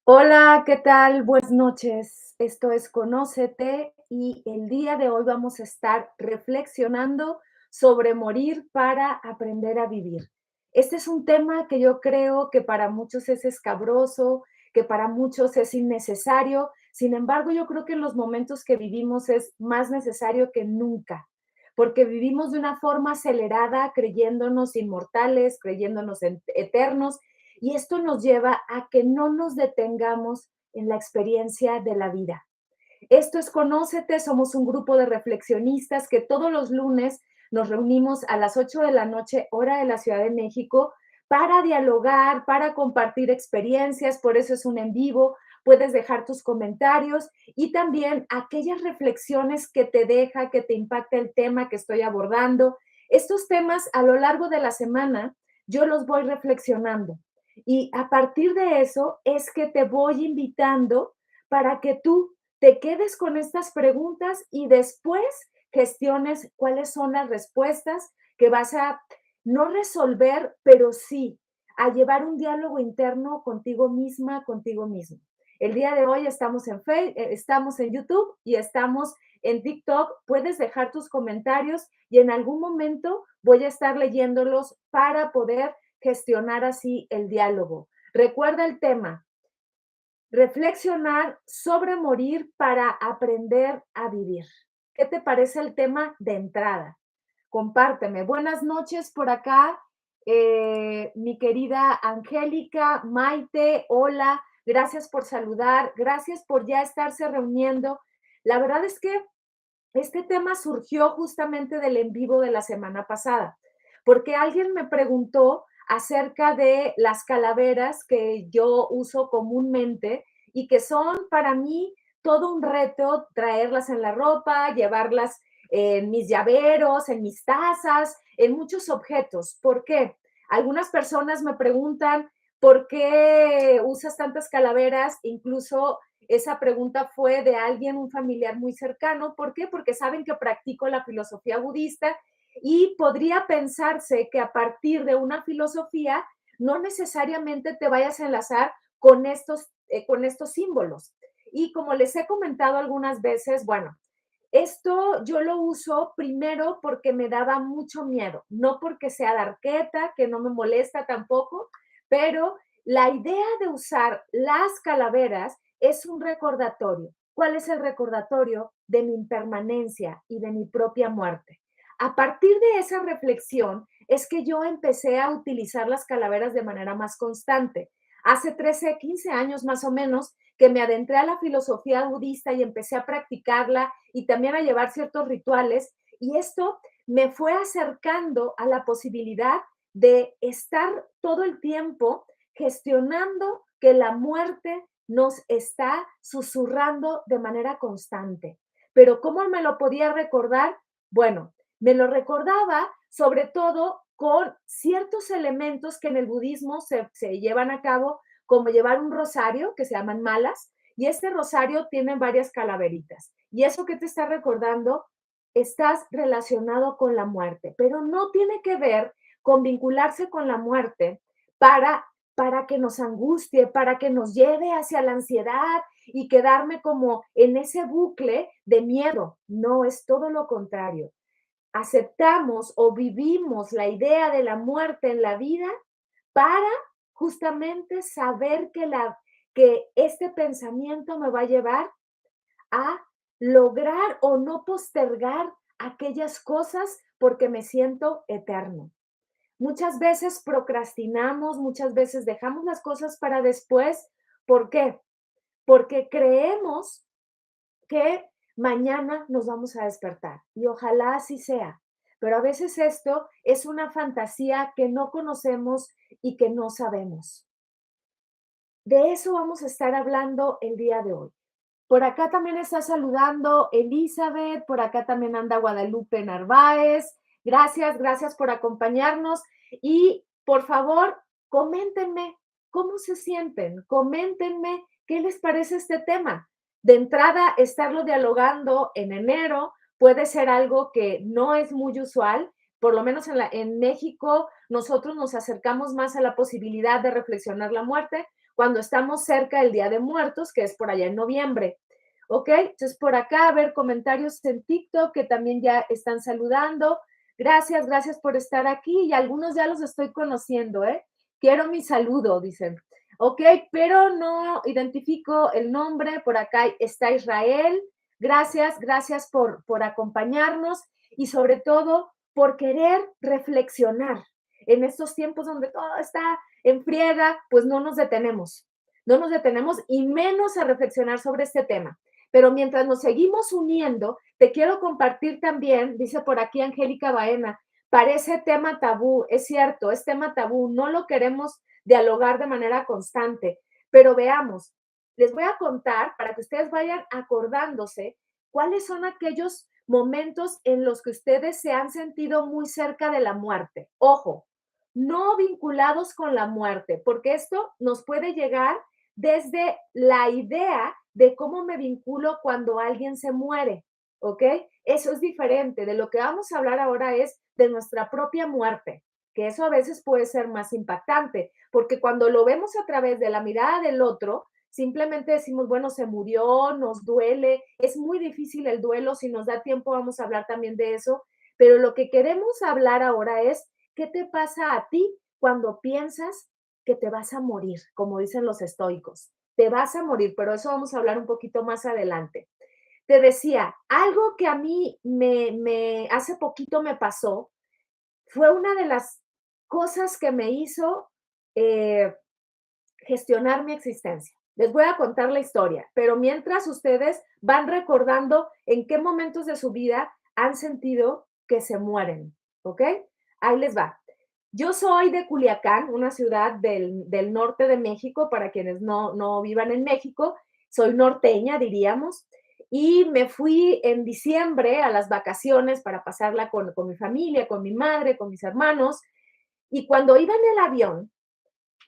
Hola, ¿qué tal? Buenas noches. Esto es Conócete y el día de hoy vamos a estar reflexionando sobre morir para aprender a vivir. Este es un tema que yo creo que para muchos es escabroso, que para muchos es innecesario. Sin embargo, yo creo que en los momentos que vivimos es más necesario que nunca, porque vivimos de una forma acelerada, creyéndonos inmortales, creyéndonos eternos, y esto nos lleva a que no nos detengamos en la experiencia de la vida. Esto es Conócete, somos un grupo de reflexionistas que todos los lunes nos reunimos a las 8 de la noche, hora de la Ciudad de México, para dialogar, para compartir experiencias, por eso es un en vivo, puedes dejar tus comentarios y también aquellas reflexiones que te deja, que te impacta el tema que estoy abordando. Estos temas a lo largo de la semana yo los voy reflexionando y a partir de eso es que te voy invitando para que tú te quedes con estas preguntas y después gestiones cuáles son las respuestas que vas a no resolver, pero sí a llevar un diálogo interno contigo misma, contigo mismo. El día de hoy estamos en Facebook, estamos en YouTube y estamos en TikTok. Puedes dejar tus comentarios y en algún momento voy a estar leyéndolos para poder gestionar así el diálogo. Recuerda el tema, reflexionar sobre morir para aprender a vivir. ¿Qué te parece el tema de entrada? Compárteme. Buenas noches por acá, mi querida Angélica, Maite, hola, gracias por saludar, gracias por ya estarse reuniendo. La verdad es que este tema surgió justamente del en vivo de la semana pasada, porque alguien me preguntó acerca de las calaveras que yo uso comúnmente y que son para mí todo un reto traerlas en la ropa, llevarlas en mis llaveros, en mis tazas, en muchos objetos. ¿Por qué? Algunas personas me preguntan por qué usas tantas calaveras, incluso esa pregunta fue de alguien, un familiar muy cercano. ¿Por qué? Porque saben que practico la filosofía budista y podría pensarse que a partir de una filosofía no necesariamente te vayas a enlazar con estos símbolos. Y como les he comentado algunas veces, bueno, esto yo lo uso primero porque me daba mucho miedo, no porque sea darqueta, que no me molesta tampoco, pero la idea de usar las calaveras es un recordatorio. ¿Cuál es el recordatorio? De mi impermanencia y de mi propia muerte. A partir de esa reflexión es que yo empecé a utilizar las calaveras de manera más constante. Hace 13, 15 años más o menos que me adentré a la filosofía budista y empecé a practicarla y también a llevar ciertos rituales, y esto me fue acercando a la posibilidad de estar todo el tiempo gestionando que la muerte nos está susurrando de manera constante. Pero ¿cómo me lo podía recordar? Bueno, me lo recordaba sobre todo con ciertos elementos que en el budismo se llevan a cabo, como llevar un rosario, que se llaman malas, y este rosario tiene varias calaveritas. Y eso que te está recordando, estás relacionado con la muerte, pero no tiene que ver con vincularse con la muerte para para que nos angustie, para que nos lleve hacia la ansiedad y quedarme como en ese bucle de miedo. No, es todo lo contrario. Aceptamos o vivimos la idea de la muerte en la vida para justamente saber que este pensamiento me va a llevar a lograr o no postergar aquellas cosas porque me siento eterno. Muchas veces procrastinamos, muchas veces dejamos las cosas para después. ¿Por qué? Porque creemos que mañana nos vamos a despertar y ojalá así sea. Pero a veces esto es una fantasía que no conocemos y que no sabemos. De eso vamos a estar hablando el día de hoy. Por acá también está saludando Elizabeth, por acá también anda Guadalupe Narváez. Gracias, gracias por acompañarnos y por favor, coméntenme cómo se sienten, coméntenme qué les parece este tema. De entrada, estarlo dialogando en enero puede ser algo que no es muy usual, por lo menos en México nosotros nos acercamos más a la posibilidad de reflexionar la muerte cuando estamos cerca del Día de Muertos, que es por allá en noviembre. ¿Ok? Entonces, por acá, a ver comentarios en TikTok que también ya están saludando. Gracias, gracias por estar aquí y algunos ya los estoy conociendo, ¿eh? Quiero mi saludo, dicen. Ok, pero no identifico el nombre. Por acá está Israel. Gracias, gracias por acompañarnos y sobre todo por querer reflexionar. En estos tiempos donde todo está en friega, pues no nos detenemos. No nos detenemos y menos a reflexionar sobre este tema. Pero mientras nos seguimos uniendo, te quiero compartir también, dice por aquí Angélica Baena, parece tema tabú, es cierto, es tema tabú, no lo queremos dialogar de manera constante, pero veamos, les voy a contar para que ustedes vayan acordándose cuáles son aquellos momentos en los que ustedes se han sentido muy cerca de la muerte. Ojo, no vinculados con la muerte, porque esto nos puede llegar desde la idea de cómo me vinculo cuando alguien se muere, ¿ok? Eso es diferente. De lo que vamos a hablar ahora es de nuestra propia muerte, que eso a veces puede ser más impactante, porque cuando lo vemos a través de la mirada del otro, simplemente decimos, bueno, se murió, nos duele, es muy difícil el duelo, si nos da tiempo vamos a hablar también de eso, pero lo que queremos hablar ahora es, ¿qué te pasa a ti cuando piensas que te vas a morir, como dicen los estoicos? Te vas a morir, pero eso vamos a hablar un poquito más adelante. Te decía, algo que a mí hace poquito me pasó, fue una de las cosas que me hizo gestionar mi existencia. Les voy a contar la historia, pero mientras ustedes van recordando en qué momentos de su vida han sentido que se mueren, ¿ok? Ahí les va. Yo soy de Culiacán, una ciudad del norte de México, para quienes no vivan en México, soy norteña, diríamos, y me fui en diciembre a las vacaciones para pasarla con mi familia, con mi madre, con mis hermanos, y cuando iba en el avión,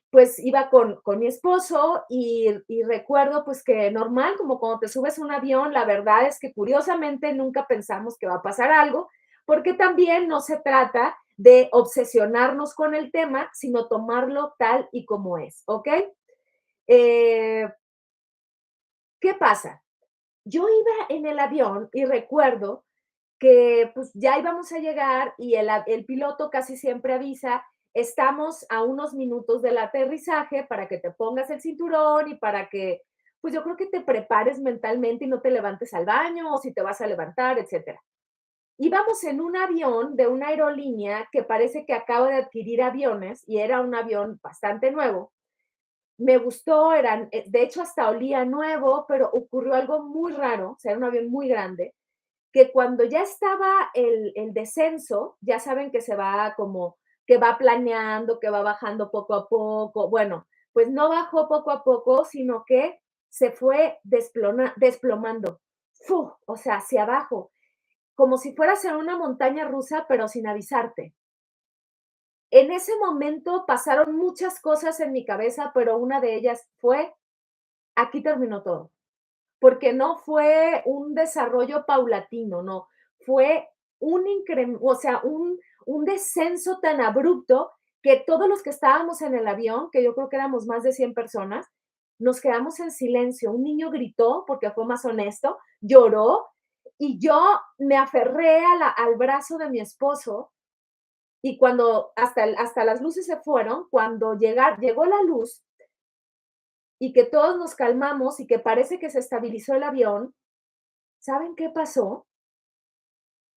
pues iba con mi esposo y recuerdo pues que normal, como cuando te subes a un avión, la verdad es que curiosamente nunca pensamos que va a pasar algo, porque también no se trata de obsesionarnos con el tema, sino tomarlo tal y como es, ¿ok? Eh, ¿Qué pasa? Yo iba en el avión y recuerdo que pues ya íbamos a llegar y el piloto casi siempre avisa, estamos a unos minutos del aterrizaje para que te pongas el cinturón y para que, pues yo creo que te prepares mentalmente y no te levantes al baño o si te vas a levantar, etcétera. Íbamos en un avión de una aerolínea que parece que acaba de adquirir aviones y era un avión bastante nuevo. Me gustó, de hecho hasta olía nuevo, pero ocurrió algo muy raro, o sea, era un avión muy grande, que cuando ya estaba el descenso, ya saben que se va como, que va planeando, que va bajando poco a poco. Bueno, pues no bajó poco a poco, sino que se fue desplomando, ¡fu! O sea, hacia abajo, como si fueras en una montaña rusa, pero sin avisarte. En ese momento pasaron muchas cosas en mi cabeza, pero una de ellas fue, aquí terminó todo, porque no fue un desarrollo paulatino, no, fue un incremento, o sea, un descenso tan abrupto que todos los que estábamos en el avión, que yo creo que éramos más de 100 personas, nos quedamos en silencio. Un niño gritó, porque fue más honesto, lloró, y yo me aferré al brazo de mi esposo, y cuando hasta las luces se fueron, cuando llegó la luz, y que todos nos calmamos y que parece que se estabilizó el avión, ¿saben qué pasó?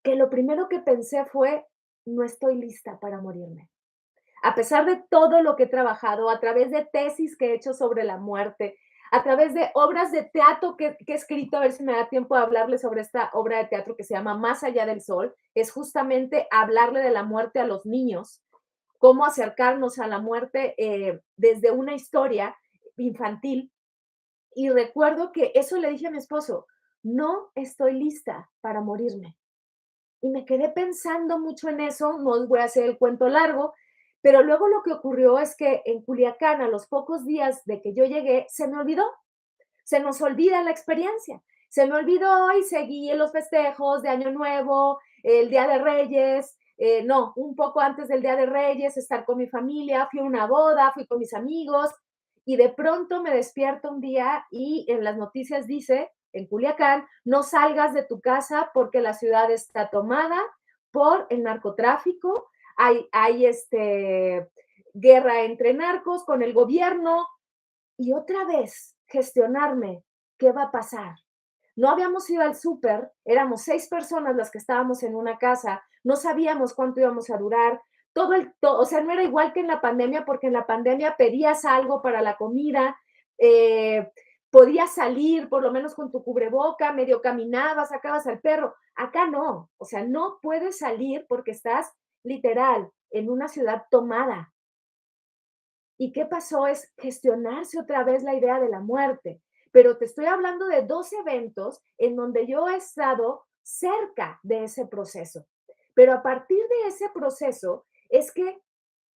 Que lo primero que pensé fue, no estoy lista para morirme. A pesar de todo lo que he trabajado, a través de tesis que he hecho sobre la muerte, a través de obras de teatro que he escrito, a ver si me da tiempo de hablarles sobre esta obra de teatro que se llama Más allá del sol, es justamente hablarle de la muerte a los niños, cómo acercarnos a la muerte desde una historia infantil. Y recuerdo que eso le dije a mi esposo, no estoy lista para morirme. Y me quedé pensando mucho en eso, no os voy a hacer el cuento largo, pero luego lo que ocurrió es que en Culiacán, a los pocos días de que yo llegué, se me olvidó, se nos olvida la experiencia. Se me olvidó y seguí en los festejos de Año Nuevo, el Día de Reyes, no, un poco antes del Día de Reyes, estar con mi familia, fui a una boda, fui con mis amigos y de pronto me despierto un día y en las noticias dice, en Culiacán, no salgas de tu casa porque la ciudad está tomada por el narcotráfico, hay guerra entre narcos con el gobierno y otra vez gestionarme qué va a pasar. No habíamos ido al súper, éramos 6 personas las que estábamos en una casa, no sabíamos cuánto íbamos a durar, o sea, no era igual que en la pandemia, porque en la pandemia pedías algo para la comida, eh, podías salir por lo menos con tu cubreboca, medio caminabas, sacabas al perro. Acá no, o sea, no puedes salir porque estás literal en una ciudad tomada. ¿Y qué pasó? Es gestionarse otra vez la idea de la muerte. Pero te estoy hablando de 2 eventos en donde yo he estado cerca de ese proceso. Pero a partir de ese proceso es que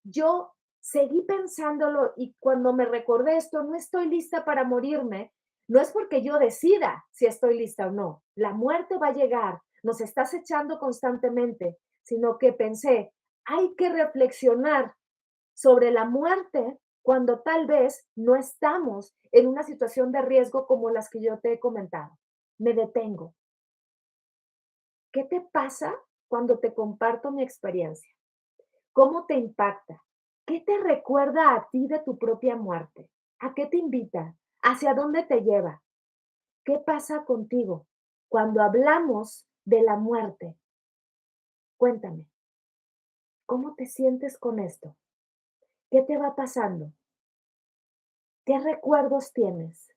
yo seguí pensándolo y cuando me recordé esto, no estoy lista para morirme, no es porque yo decida si estoy lista o no. La muerte va a llegar, nos está acechando constantemente, sino que pensé, hay que reflexionar sobre la muerte cuando tal vez no estamos en una situación de riesgo como las que yo te he comentado. Me detengo. ¿Qué te pasa cuando te comparto mi experiencia? ¿Cómo te impacta? ¿Qué te recuerda a ti de tu propia muerte? ¿A qué te invita? ¿Hacia dónde te lleva? ¿Qué pasa contigo cuando hablamos de la muerte? Cuéntame, ¿cómo te sientes con esto? ¿Qué te va pasando? ¿Qué recuerdos tienes?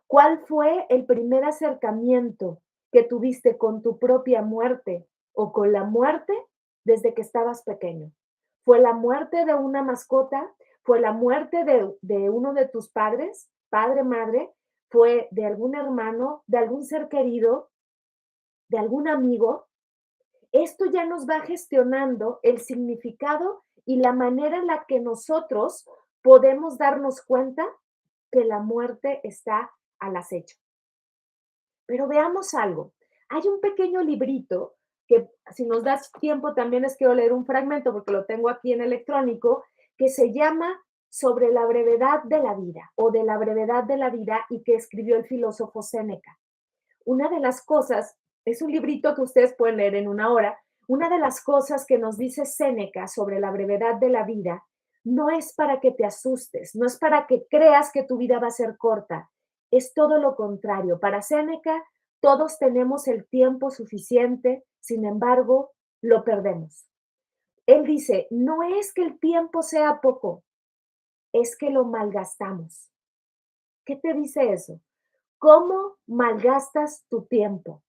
¿Cuál fue el primer acercamiento que tuviste con tu propia muerte o con la muerte desde que estabas pequeño? ¿Fue la muerte de una mascota? ¿Fue la muerte de uno de tus padres, padre, madre? ¿Fue de algún hermano, de algún ser querido, de algún amigo? Esto ya nos va gestionando el significado y la manera en la que nosotros podemos darnos cuenta que la muerte está al acecho. Pero veamos algo. Hay un pequeño librito que, si nos das tiempo, también les quiero leer un fragmento porque lo tengo aquí en electrónico, que se llama Sobre la brevedad de la vida o de la brevedad de la vida y que escribió el filósofo Séneca. Una de las cosas, es un librito que ustedes pueden leer en una hora, una de las cosas que nos dice Séneca sobre la brevedad de la vida no es para que te asustes, no es para que creas que tu vida va a ser corta, es todo lo contrario. Para Séneca, todos tenemos el tiempo suficiente, sin embargo, lo perdemos. Él dice, no es que el tiempo sea poco, es que lo malgastamos. ¿Qué te dice eso? ¿Cómo malgastas tu tiempo?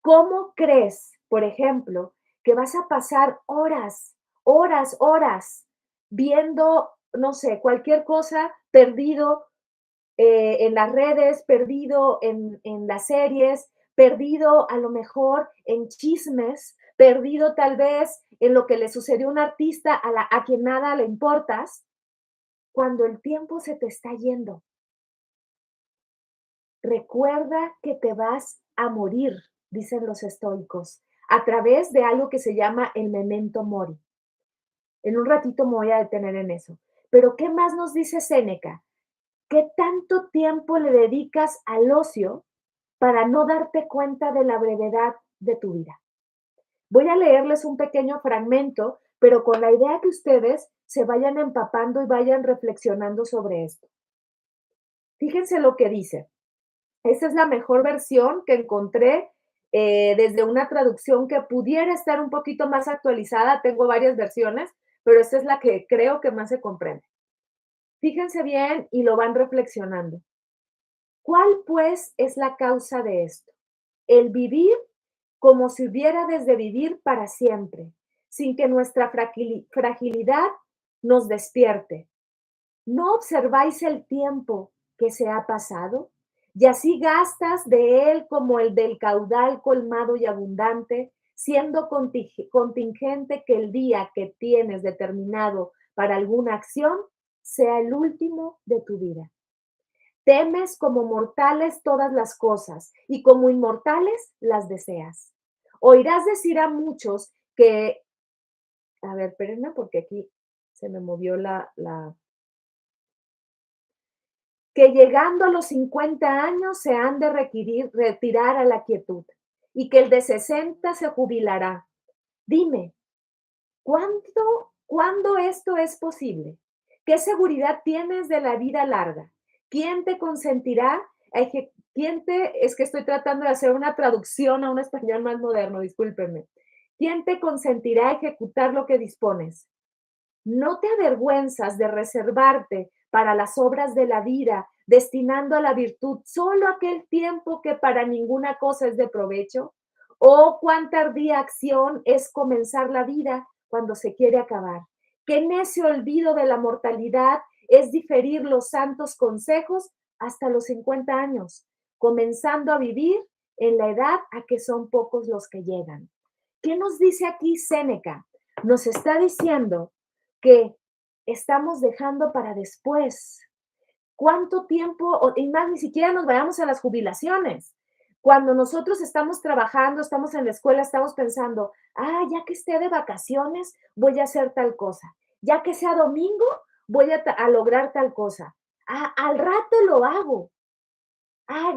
¿Cómo crees, por ejemplo, que vas a pasar horas viendo, no sé, cualquier cosa perdido en las redes, perdido en las series, perdido a lo mejor en chismes, perdido tal vez en lo que le sucedió a un artista a quien nada le importas, cuando el tiempo se te está yendo? Recuerda que te vas a morir, dicen los estoicos, a través de algo que se llama el memento mori. En un ratito me voy a detener en eso. Pero ¿qué más nos dice Séneca? ¿Qué tanto tiempo le dedicas al ocio para no darte cuenta de la brevedad de tu vida? Voy a leerles un pequeño fragmento, pero con la idea que ustedes se vayan empapando y vayan reflexionando sobre esto. Fíjense lo que dice. Esa es la mejor versión que encontré desde una traducción que pudiera estar un poquito más actualizada. Tengo varias versiones, pero esta es la que creo que más se comprende. Fíjense bien y lo van reflexionando. ¿Cuál pues es la causa de esto? El vivir como si hubiérades de vivir para siempre, sin que nuestra fragilidad nos despierte. ¿No observáis el tiempo que se ha pasado? Y así gastas de él como el del caudal colmado y abundante, siendo contingente que el día que tienes determinado para alguna acción sea el último de tu vida. Temes como mortales todas las cosas y como inmortales las deseas. Oirás decir a muchos que, a ver, espérenme porque aquí se me movió que llegando a los 50 años se han de requerir retirar a la quietud y que el de 60 se jubilará. Dime, ¿cuándo esto es posible? ¿Qué seguridad tienes de la vida larga? ¿Quién te consentirá? Es que estoy tratando de hacer una traducción a un español más moderno, discúlpenme. ¿Quién te consentirá ejecutar lo que dispones? ¿No te avergüenzas de reservarte para las obras de la vida, destinando a la virtud solo aquel tiempo que para ninguna cosa es de provecho? ¿O cuán tardía acción es comenzar la vida cuando se quiere acabar? ¿Qué necio olvido de la mortalidad es diferir los santos consejos hasta los 50 años, comenzando a vivir en la edad a que son pocos los que llegan? ¿Qué nos dice aquí Séneca? Nos está diciendo que estamos dejando para después. ¿Cuánto tiempo? Y más, ni siquiera nos vayamos a las jubilaciones. Cuando nosotros estamos trabajando, estamos en la escuela, estamos pensando, ya que esté de vacaciones, voy a hacer tal cosa. Ya que sea domingo, voy a lograr tal cosa. Al rato lo hago.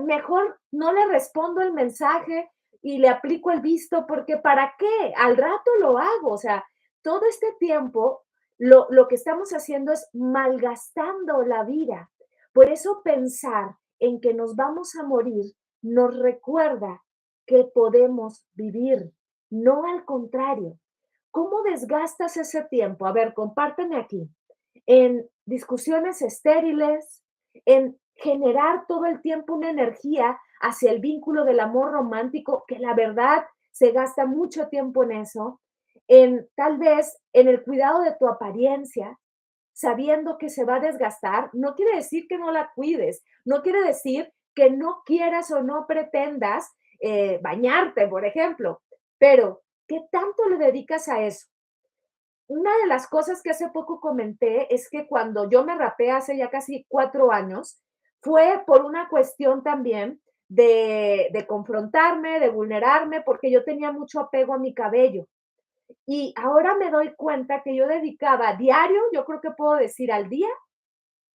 Mejor no le respondo el mensaje y le aplico el visto porque ¿para qué? Al rato lo hago. O sea, todo este tiempo lo que estamos haciendo es malgastando la vida. Por eso pensar en que nos vamos a morir nos recuerda que podemos vivir, no al contrario. ¿Cómo desgastas ese tiempo? A ver, compárteme aquí. En discusiones estériles, en generar todo el tiempo una energía hacia el vínculo del amor romántico, que la verdad se gasta mucho tiempo en eso, en tal vez en el cuidado de tu apariencia, sabiendo que se va a desgastar, no quiere decir que no la cuides, no quiere decir que no quieras o no pretendas bañarte, por ejemplo, pero ¿qué tanto le dedicas a eso? Una de las cosas que hace poco comenté es que cuando yo me rapé hace ya casi 4 años, fue por una cuestión también de confrontarme, de vulnerarme, porque yo tenía mucho apego a mi cabello. Y ahora me doy cuenta que yo dedicaba diario, yo creo que puedo decir al día,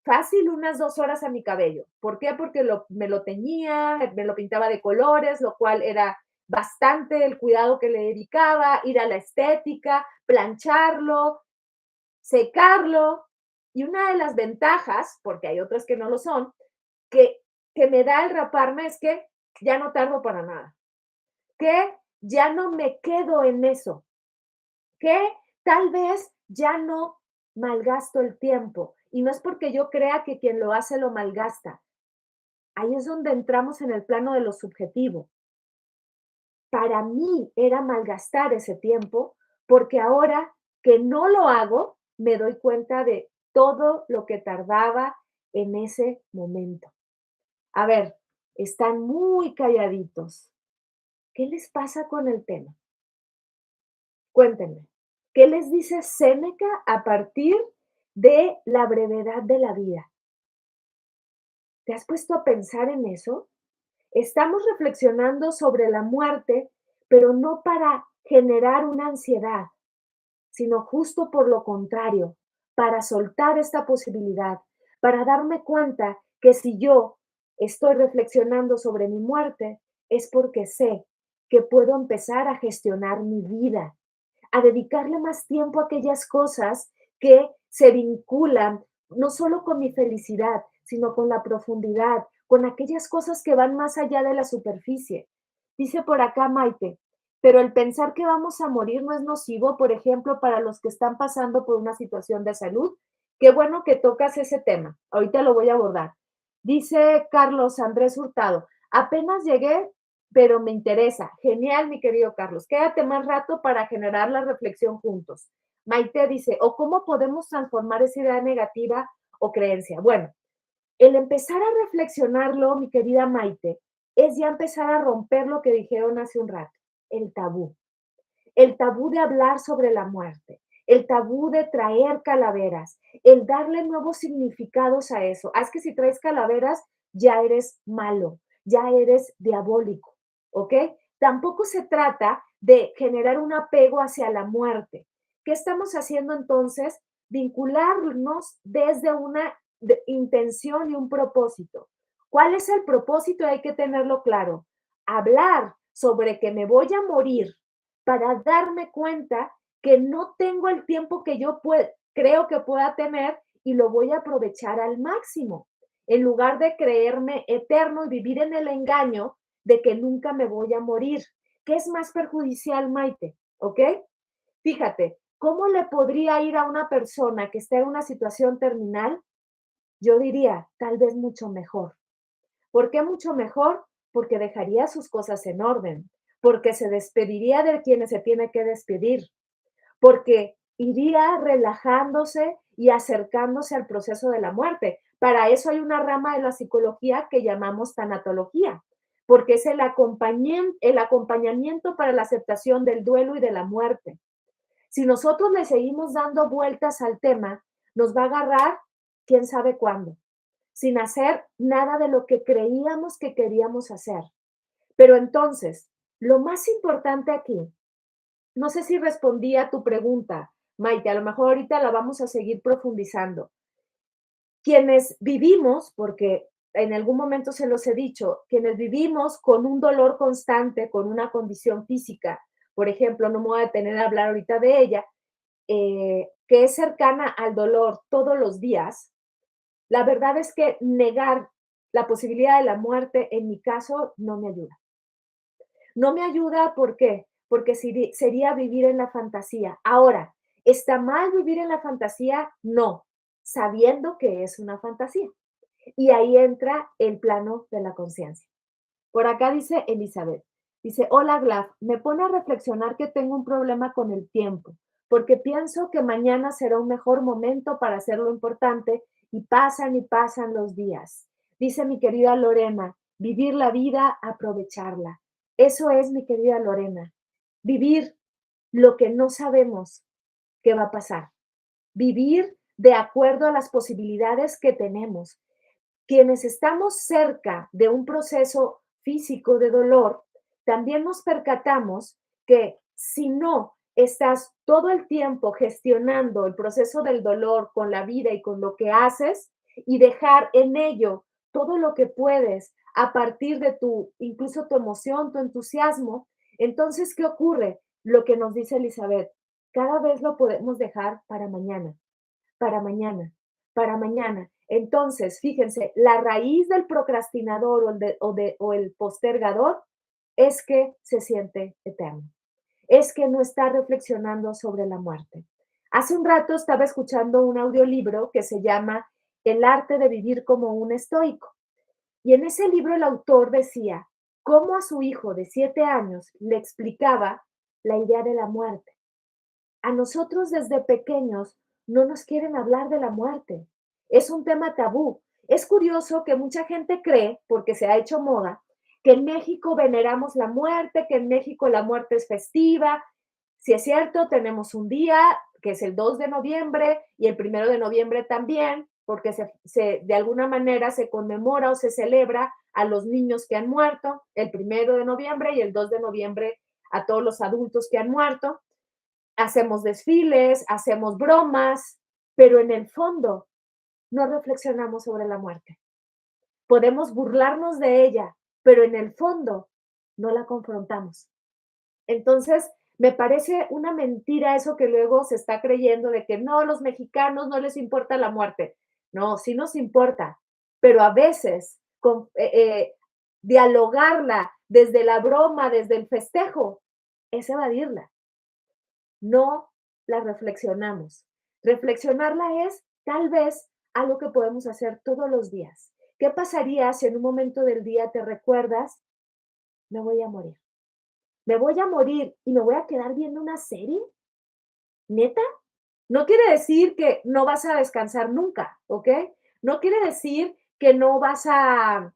fácil unas 2 horas a mi cabello. ¿Por qué? Porque me lo teñía, me lo pintaba de colores, lo cual era bastante el cuidado que le dedicaba, ir a la estética, plancharlo, secarlo. Y una de las ventajas, porque hay otras que no lo son, que, que me da el raparme es que ya no tardo para nada, que ya no me quedo en eso, que tal vez ya no malgasto el tiempo. Y no es porque yo crea que quien lo hace lo malgasta. Ahí es donde entramos en el plano de lo subjetivo. Para mí era malgastar ese tiempo porque ahora que no lo hago, me doy cuenta de todo lo que tardaba en ese momento. A ver, están muy calladitos. ¿Qué les pasa con el tema? Cuéntenme. ¿Qué les dice Séneca a partir de la brevedad de la vida? ¿Te has puesto a pensar en eso? Estamos reflexionando sobre la muerte, pero no para generar una ansiedad, sino justo por lo contrario, para soltar esta posibilidad, para darme cuenta que si yo estoy reflexionando sobre mi muerte, es porque sé que puedo empezar a gestionar mi vida, a dedicarle más tiempo a aquellas cosas que se vinculan no solo con mi felicidad, sino con la profundidad, con aquellas cosas que van más allá de la superficie. Dice por acá Maite, pero el pensar que vamos a morir no es nocivo, por ejemplo, para los que están pasando por una situación de salud. Qué bueno que tocas ese tema. Ahorita lo voy a abordar. Dice Carlos Andrés Hurtado, apenas llegué, pero me interesa. Genial, mi querido Carlos. Quédate más rato para generar la reflexión juntos. Maite dice, ¿o cómo podemos transformar esa idea negativa o creencia? Bueno, el empezar a reflexionarlo, mi querida Maite, es ya empezar a romper lo que dijeron hace un rato, el tabú. El tabú de hablar sobre la muerte, el tabú de traer calaveras, el darle nuevos significados a eso. Es que si traes calaveras, ya eres malo, ya eres diabólico, ¿ok? Tampoco se trata de generar un apego hacia la muerte. ¿Qué estamos haciendo entonces? Vincularnos desde una intención y un propósito. ¿Cuál es el propósito? Hay que tenerlo claro. Hablar sobre que me voy a morir para darme cuenta que no tengo el tiempo que yo creo que pueda tener y lo voy a aprovechar al máximo, en lugar de creerme eterno y vivir en el engaño de que nunca me voy a morir. ¿Qué es más perjudicial, Maite? ¿Ok? Fíjate, ¿cómo le podría ir a una persona que está en una situación terminal? Yo diría, tal vez mucho mejor. ¿Por qué mucho mejor? Porque dejaría sus cosas en orden, porque se despediría de quienes se tiene que despedir, porque iría relajándose y acercándose al proceso de la muerte. Para eso hay una rama de la psicología que llamamos tanatología, porque es el acompañamiento para la aceptación del duelo y de la muerte. Si nosotros le seguimos dando vueltas al tema, nos va a agarrar quién sabe cuándo, sin hacer nada de lo que creíamos que queríamos hacer. Pero entonces, lo más importante aquí, no sé si respondí a tu pregunta, Maite, a lo mejor ahorita la vamos a seguir profundizando. Quienes vivimos, porque en algún momento se los he dicho, quienes vivimos con un dolor constante, con una condición física, por ejemplo, no me voy a detener a hablar ahorita de ella, que es cercana al dolor todos los días, la verdad es que negar la posibilidad de la muerte, en mi caso, no me ayuda. No me ayuda, ¿por qué? Porque sería vivir en la fantasía. Ahora, ¿está mal vivir en la fantasía? No, sabiendo que es una fantasía. Y ahí entra el plano de la conciencia. Por acá dice Elizabeth, dice, hola Glaf, me pone a reflexionar que tengo un problema con el tiempo, porque pienso que mañana será un mejor momento para hacer lo importante y pasan los días. Dice mi querida Lorena, vivir la vida, aprovecharla. Eso es, mi querida Lorena, vivir lo que no sabemos que va a pasar, vivir de acuerdo a las posibilidades que tenemos. Quienes estamos cerca de un proceso físico de dolor, también nos percatamos que si no estás todo el tiempo gestionando el proceso del dolor con la vida y con lo que haces y dejar en ello todo lo que puedes a partir de incluso tu emoción, tu entusiasmo, entonces, ¿qué ocurre? Lo que nos dice Elizabeth, cada vez lo podemos dejar para mañana, para mañana, para mañana. Entonces, fíjense, la raíz del procrastinador o el postergador es que se siente eterno, es que no está reflexionando sobre la muerte. Hace un rato estaba escuchando un audiolibro que se llama El arte de vivir como un estoico. Y en ese libro el autor decía cómo a su hijo de 7 años le explicaba la idea de la muerte. A nosotros desde pequeños no nos quieren hablar de la muerte. Es un tema tabú. Es curioso que mucha gente cree, porque se ha hecho moda, que en México veneramos la muerte, que en México la muerte es festiva. Si es cierto, tenemos un día que es el 2 de noviembre y el 1 de noviembre también, porque de alguna manera se conmemora o se celebra a los niños que han muerto, el 1 de noviembre y el 2 de noviembre a todos los adultos que han muerto. Hacemos desfiles, hacemos bromas, pero en el fondo no reflexionamos sobre la muerte. Podemos burlarnos de ella, pero en el fondo no la confrontamos. Entonces, me parece una mentira eso que luego se está creyendo de que no, los mexicanos no les importa la muerte. No, sí nos importa, pero a veces dialogarla desde la broma, desde el festejo, es evadirla. No la reflexionamos. Reflexionarla es tal vez algo que podemos hacer todos los días. ¿Qué pasaría si en un momento del día te recuerdas, me voy a morir? ¿Me voy a morir y me voy a quedar viendo una serie? ¿Neta? No quiere decir que no vas a descansar nunca, ¿ok? No quiere decir que no vas a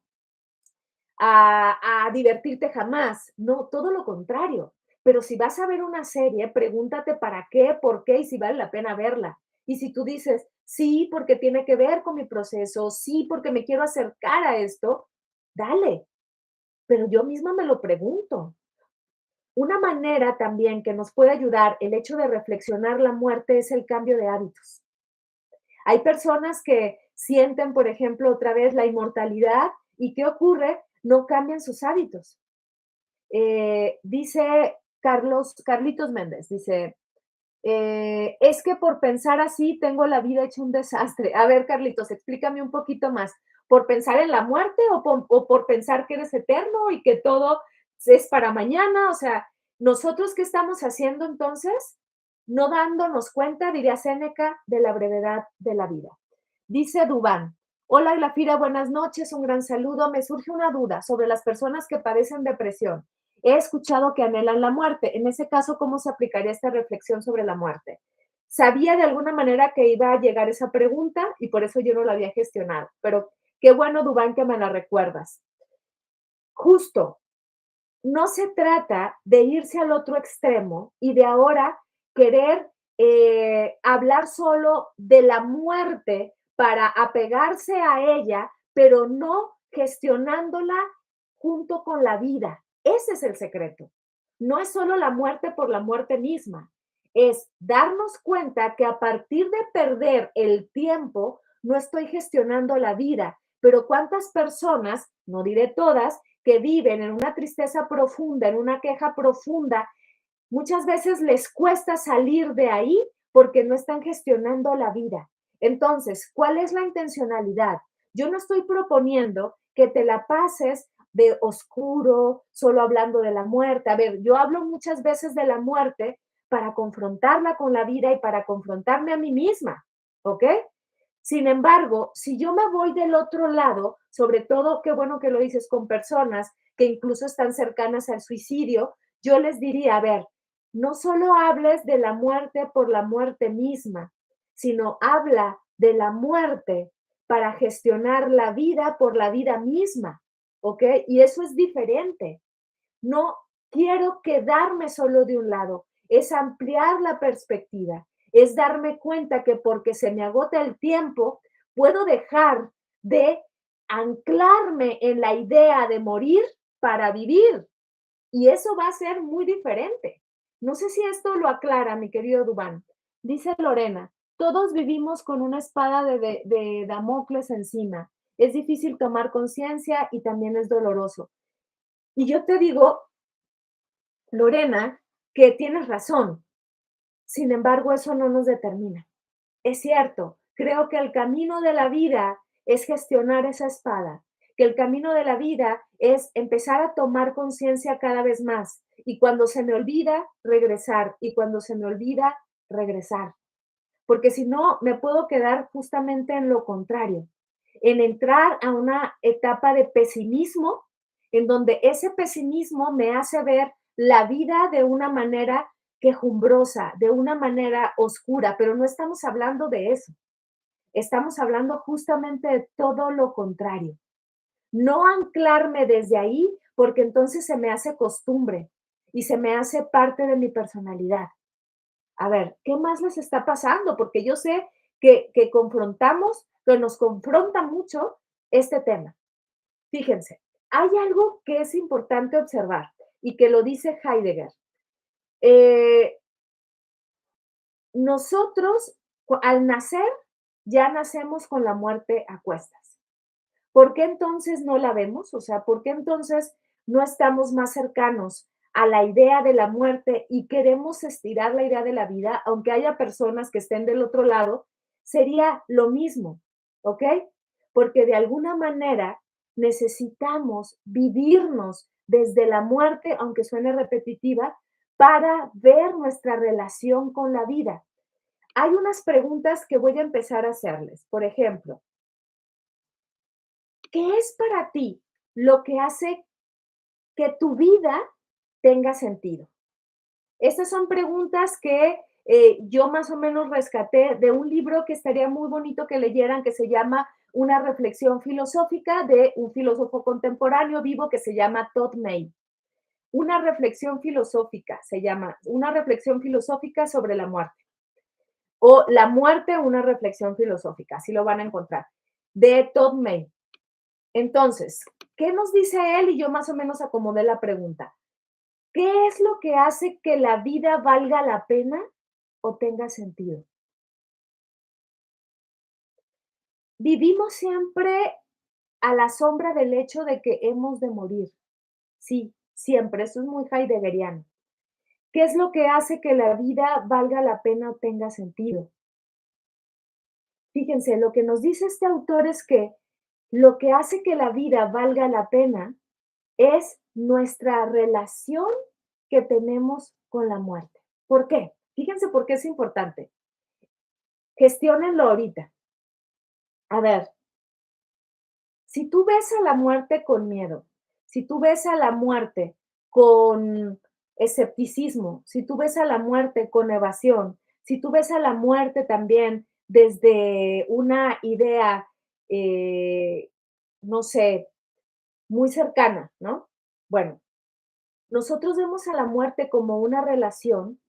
divertirte jamás. No, todo lo contrario. Pero si vas a ver una serie, pregúntate para qué, por qué y si vale la pena verla. Y si tú dices, sí, porque tiene que ver con mi proceso, sí, porque me quiero acercar a esto, dale. Pero yo misma me lo pregunto. Una manera también que nos puede ayudar el hecho de reflexionar la muerte es el cambio de hábitos. Hay personas que sienten, por ejemplo, otra vez la inmortalidad y ¿qué ocurre? No cambian sus hábitos. Dice Carlitos Méndez, dice, es que por pensar así tengo la vida hecha un desastre. A ver, Carlitos, explícame un poquito más. ¿Por pensar en la muerte o por pensar que eres eterno y que todo es para mañana? O sea, ¿nosotros qué estamos haciendo entonces? No dándonos cuenta, diría Séneca, de la brevedad de la vida. Dice Dubán, hola Glafira, buenas noches, un gran saludo. Me surge una duda sobre las personas que padecen depresión. He escuchado que anhelan la muerte. En ese caso, ¿cómo se aplicaría esta reflexión sobre la muerte? Sabía de alguna manera que iba a llegar esa pregunta y por eso yo no la había gestionado. Pero qué bueno, Dubán, que me la recuerdas. Justo, no se trata de irse al otro extremo y de ahora querer hablar solo de la muerte para apegarse a ella, pero no gestionándola junto con la vida. Ese es el secreto. No es solo la muerte por la muerte misma, es darnos cuenta que a partir de perder el tiempo, no estoy gestionando la vida. Pero ¿cuántas personas, no diré todas, que viven en una tristeza profunda, en una queja profunda, muchas veces les cuesta salir de ahí porque no están gestionando la vida? Entonces, ¿cuál es la intencionalidad? Yo no estoy proponiendo que te la pases de oscuro, solo hablando de la muerte. A ver, yo hablo muchas veces de la muerte para confrontarla con la vida y para confrontarme a mí misma, ¿ok? Sin embargo, si yo me voy del otro lado, sobre todo, qué bueno que lo dices con personas que incluso están cercanas al suicidio, yo les diría, a ver, no solo hables de la muerte por la muerte misma, sino habla de la muerte para gestionar la vida por la vida misma, ¿ok? Y eso es diferente. No quiero quedarme solo de un lado, es ampliar la perspectiva, es darme cuenta que porque se me agota el tiempo, puedo dejar de anclarme en la idea de morir para vivir. Y eso va a ser muy diferente. No sé si esto lo aclara, mi querido Dubán. Dice Lorena, todos vivimos con una espada de Damocles encima. Es difícil tomar conciencia y también es doloroso. Y yo te digo, Lorena, que tienes razón. Sin embargo, eso no nos determina. Es cierto, creo que el camino de la vida es gestionar esa espada, que el camino de la vida es empezar a tomar conciencia cada vez más y cuando se me olvida, regresar y cuando se me olvida, regresar. Porque si no, me puedo quedar justamente en lo contrario, en entrar a una etapa de pesimismo, en donde ese pesimismo me hace ver la vida de una manera quejumbrosa, de una manera oscura, pero no estamos hablando de eso. Estamos hablando justamente de todo lo contrario. No anclarme desde ahí, porque entonces se me hace costumbre y se me hace parte de mi personalidad. A ver, ¿qué más les está pasando? Porque yo sé que confrontamos, que nos confronta mucho este tema. Fíjense, hay algo que es importante observar y que lo dice Heidegger. Eh, nosotros, al nacer, ya nacemos con la muerte a cuestas. ¿Por qué entonces no la vemos? O sea, ¿por qué entonces no estamos más cercanos a la idea de la muerte y queremos estirar la idea de la vida, aunque haya personas que estén del otro lado? Sería lo mismo, ¿ok? Porque de alguna manera necesitamos vivirnos desde la muerte, aunque suene repetitiva, para ver nuestra relación con la vida. Hay unas preguntas que voy a empezar a hacerles. Por ejemplo, ¿qué es para ti lo que hace que tu vida tenga sentido? Estas son preguntas que yo más o menos rescaté de un libro que estaría muy bonito que leyeran, que se llama Una reflexión filosófica de un filósofo contemporáneo vivo que se llama Todd May. Una reflexión filosófica se llama, una reflexión filosófica sobre la muerte. O La muerte, una reflexión filosófica, así lo van a encontrar, de Todd May. Entonces, ¿qué nos dice él? Y yo más o menos acomodé la pregunta. ¿Qué es lo que hace que la vida valga la pena o tenga sentido? Vivimos siempre a la sombra del hecho de que hemos de morir. Sí, siempre, eso es muy heideggeriano. ¿Qué es lo que hace que la vida valga la pena o tenga sentido? Fíjense, lo que nos dice este autor es que lo que hace que la vida valga la pena es nuestra relación que tenemos con la muerte. ¿Por qué? Fíjense por qué es importante. Gestiónenlo ahorita. A ver, si tú ves a la muerte con miedo, si tú ves a la muerte con escepticismo, si tú ves a la muerte con evasión, si tú ves a la muerte también desde una idea, eh, no sé, muy cercana, ¿no? Bueno, nosotros vemos a la muerte como una relación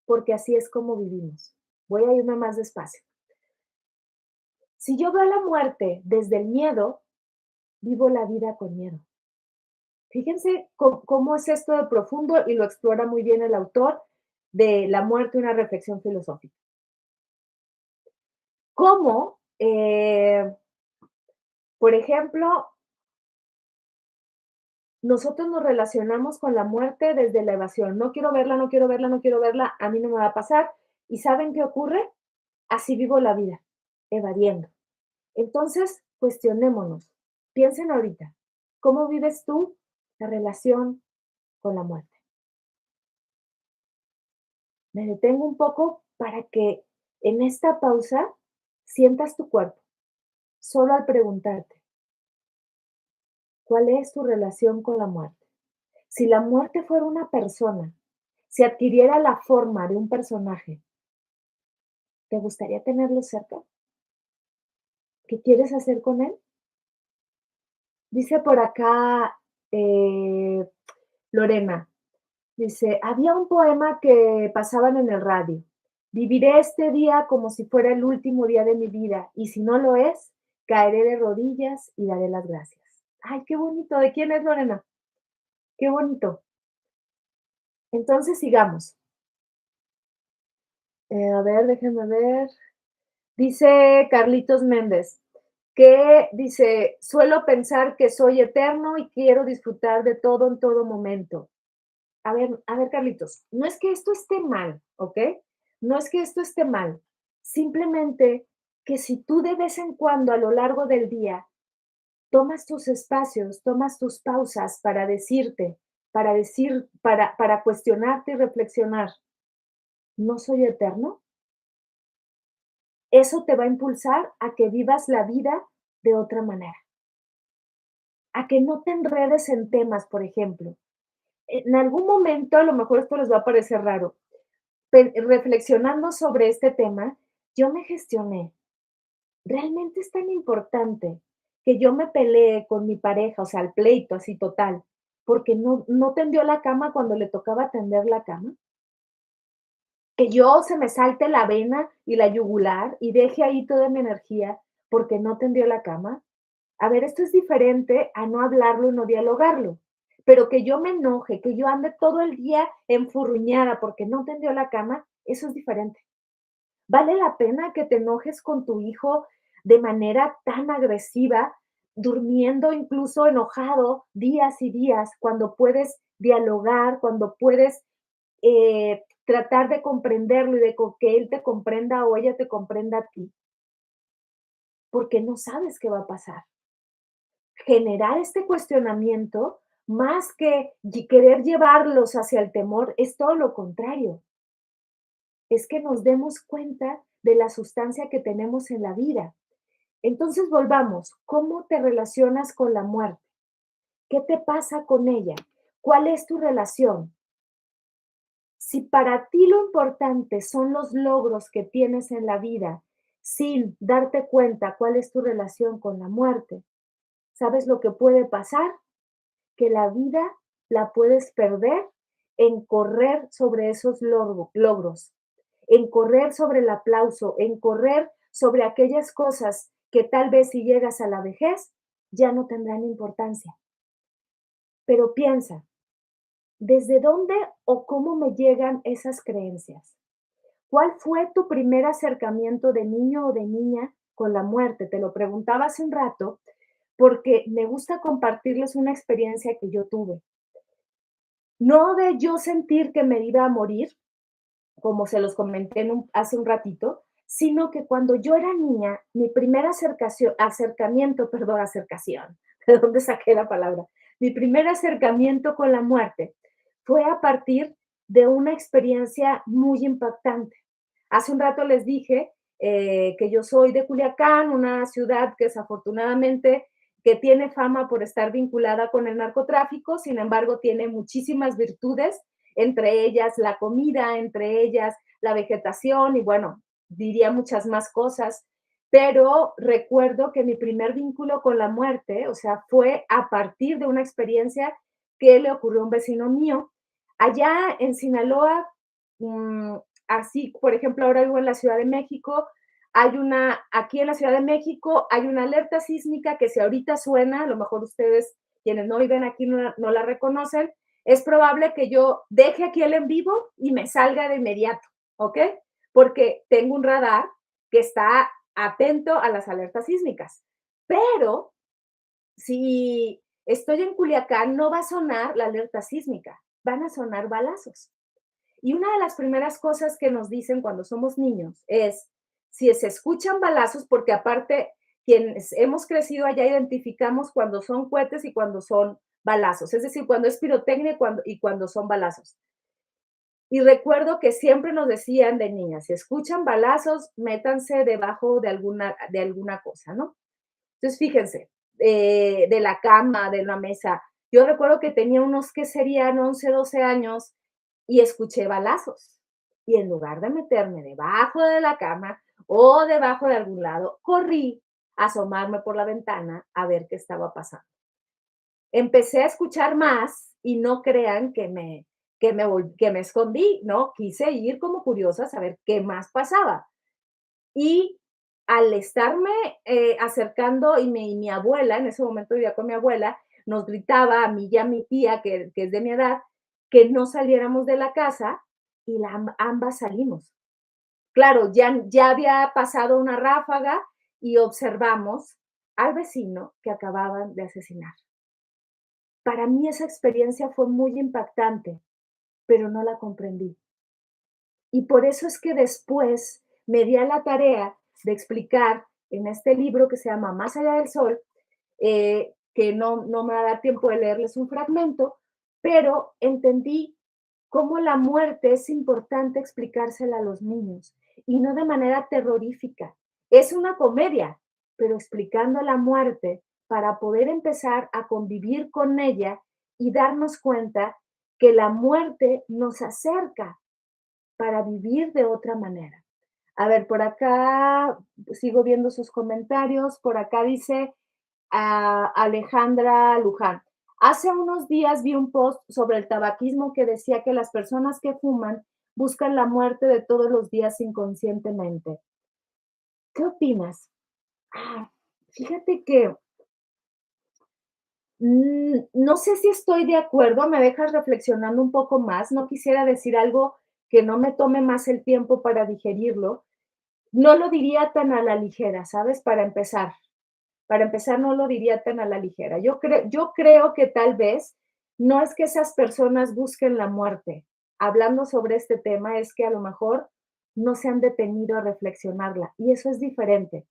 porque así es como vivimos. Voy a irme más despacio. Si yo veo la muerte desde el miedo, vivo la vida con miedo. Fíjense cómo es esto de profundo y lo explora muy bien el autor de La muerte, una reflexión filosófica. Cómo, por ejemplo, nosotros nos relacionamos con la muerte desde la evasión. No quiero verla, no quiero verla, no quiero verla, a mí no me va a pasar. ¿Y saben qué ocurre? Así vivo la vida, evadiendo. Entonces, cuestionémonos. Piensen ahorita, ¿cómo vives tú la relación con la muerte? Me detengo un poco para que en esta pausa sientas tu cuerpo, solo al preguntarte, ¿cuál es tu relación con la muerte? Si la muerte fuera una persona, si adquiriera la forma de un personaje, ¿te gustaría tenerlo cerca? ¿Qué quieres hacer con él? Dice por acá Lorena, dice, había un poema que pasaban en el radio. Viviré este día como si fuera el último día de mi vida y si no lo es, caeré de rodillas y daré las gracias. Ay, qué bonito. ¿De quién es Lorena? Qué bonito. Entonces sigamos. A ver, déjenme ver. Dice Carlitos Méndez, que dice, suelo pensar que soy eterno y quiero disfrutar de todo en todo momento. A ver, Carlitos, no es que esto esté mal, ¿ok? No es que esto esté mal. Simplemente que si tú de vez en cuando a lo largo del día tomas tus espacios, tomas tus pausas para decirte, para cuestionarte y reflexionar, ¿no soy eterno? Eso te va a impulsar a que vivas la vida de otra manera, a que no te enredes en temas, por ejemplo. En algún momento, a lo mejor esto les va a parecer raro, reflexionando sobre este tema, yo me gestioné. ¿Realmente es tan importante que yo me pelee con mi pareja, o sea, al pleito así total, porque no tendió la cama cuando le tocaba tender la cama? Que yo se me salte la vena y la yugular y deje ahí toda mi energía porque no tendió la cama. A ver, esto es diferente a no hablarlo y no dialogarlo. Pero que yo me enoje, que yo ande todo el día enfurruñada porque no tendió la cama, eso es diferente. ¿Vale la pena que te enojes con tu hijo de manera tan agresiva, durmiendo incluso enojado días y días, cuando puedes dialogar, cuando puedes tratar de comprenderlo y de que él te comprenda o ella te comprenda a ti? Porque no sabes qué va a pasar. Generar este cuestionamiento, más que querer llevarlos hacia el temor, es todo lo contrario. Es que nos demos cuenta de la sustancia que tenemos en la vida. Entonces volvamos, ¿cómo te relacionas con la muerte? ¿Qué te pasa con ella? ¿Cuál es tu relación? Si para ti lo importante son los logros que tienes en la vida, sin darte cuenta cuál es tu relación con la muerte, ¿sabes lo que puede pasar? Que la vida la puedes perder en correr sobre esos logros, en correr sobre el aplauso, en correr sobre aquellas cosas que tal vez si llegas a la vejez ya no tendrán importancia. Pero piensa, ¿desde dónde o cómo me llegan esas creencias? ¿Cuál fue tu primer acercamiento de niño o de niña con la muerte? Te lo preguntaba hace un rato porque me gusta compartirles una experiencia que yo tuve. No de yo sentir que me iba a morir, como se los comenté hace un ratito, sino que cuando yo era niña, mi primer acercación, ¿de dónde saqué la palabra? Mi primer acercamiento con la muerte fue a partir de una experiencia muy impactante. Hace un rato les dije que yo soy de Culiacán, una ciudad que desafortunadamente que tiene fama por estar vinculada con el narcotráfico, sin embargo tiene muchísimas virtudes, entre ellas la comida, entre ellas la vegetación y bueno, diría muchas más cosas, pero recuerdo que mi primer vínculo con la muerte, o sea, fue a partir de una experiencia que le ocurrió a un vecino mío. Allá en Sinaloa, mm, así, por ejemplo, ahora vivo en la Ciudad de México, aquí en la Ciudad de México hay una alerta sísmica que si ahorita suena, a lo mejor ustedes, quienes no viven aquí, no la reconocen, es probable que yo deje aquí el en vivo y me salga de inmediato, ¿ok? Porque tengo un radar que está atento a las alertas sísmicas. Pero si estoy en Culiacán, no va a sonar la alerta sísmica, van a sonar balazos. Y una de las primeras cosas que nos dicen cuando somos niños es, si se escuchan balazos, porque aparte quienes hemos crecido allá identificamos cuando son cohetes y cuando son balazos, es decir, cuando es pirotecnia y cuando son balazos. Y recuerdo que siempre nos decían de niñas, si escuchan balazos, métanse debajo de alguna cosa, ¿no? Entonces, fíjense, de la cama, de la mesa. Yo recuerdo que tenía unos que serían 11, 12 años y escuché balazos. Y en lugar de meterme debajo de la cama o debajo de algún lado, corrí a asomarme por la ventana a ver qué estaba pasando. Empecé a escuchar más y no crean que me escondí, ¿no? Quise ir como curiosa a saber qué más pasaba. Y al estarme acercando y mi abuela, en ese momento vivía con mi abuela, nos gritaba a mí y a mi tía, que es de mi edad, que no saliéramos de la casa y ambas salimos. Claro, ya había pasado una ráfaga y observamos al vecino que acababan de asesinar. Para mí esa experiencia fue muy impactante, pero no la comprendí. Y por eso es que después me di a la tarea de explicar en este libro que se llama Más allá del sol, que no me va a dar tiempo de leerles un fragmento, pero entendí cómo la muerte es importante explicársela a los niños y no de manera terrorífica. Es una comedia, pero explicando la muerte para poder empezar a convivir con ella y darnos cuenta que la muerte nos acerca para vivir de otra manera. A ver, por acá sigo viendo sus comentarios. Por acá dice Alejandra Luján. Hace unos días vi un post sobre el tabaquismo que decía que las personas que fuman buscan la muerte de todos los días inconscientemente. ¿Qué opinas? Ah, fíjate que no sé si estoy de acuerdo, me dejas reflexionando un poco más. No quisiera decir algo que no me tome más el tiempo para digerirlo. No lo diría tan a la ligera, ¿sabes? Para empezar, no lo diría tan a la ligera. Yo creo que tal vez no es que esas personas busquen la muerte. Hablando sobre este tema, es que a lo mejor no se han detenido a reflexionarla y eso es diferente.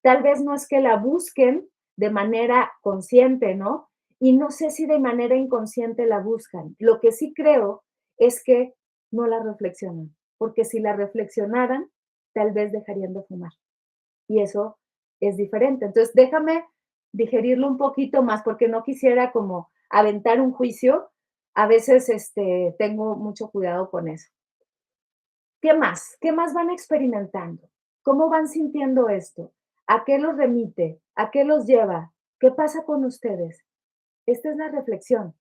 Tal vez no es que la busquen de manera consciente, ¿no? Y no sé si de manera inconsciente la buscan. Lo que sí creo es que no la reflexionan, porque si la reflexionaran, tal vez dejarían de fumar. Y eso es diferente. Entonces, déjame digerirlo un poquito más, porque no quisiera como aventar un juicio. A veces tengo mucho cuidado con eso. ¿Qué más? ¿Qué más van experimentando? ¿Cómo van sintiendo esto? ¿A qué los remite? ¿A qué los lleva? ¿Qué pasa con ustedes? Esta es la reflexión.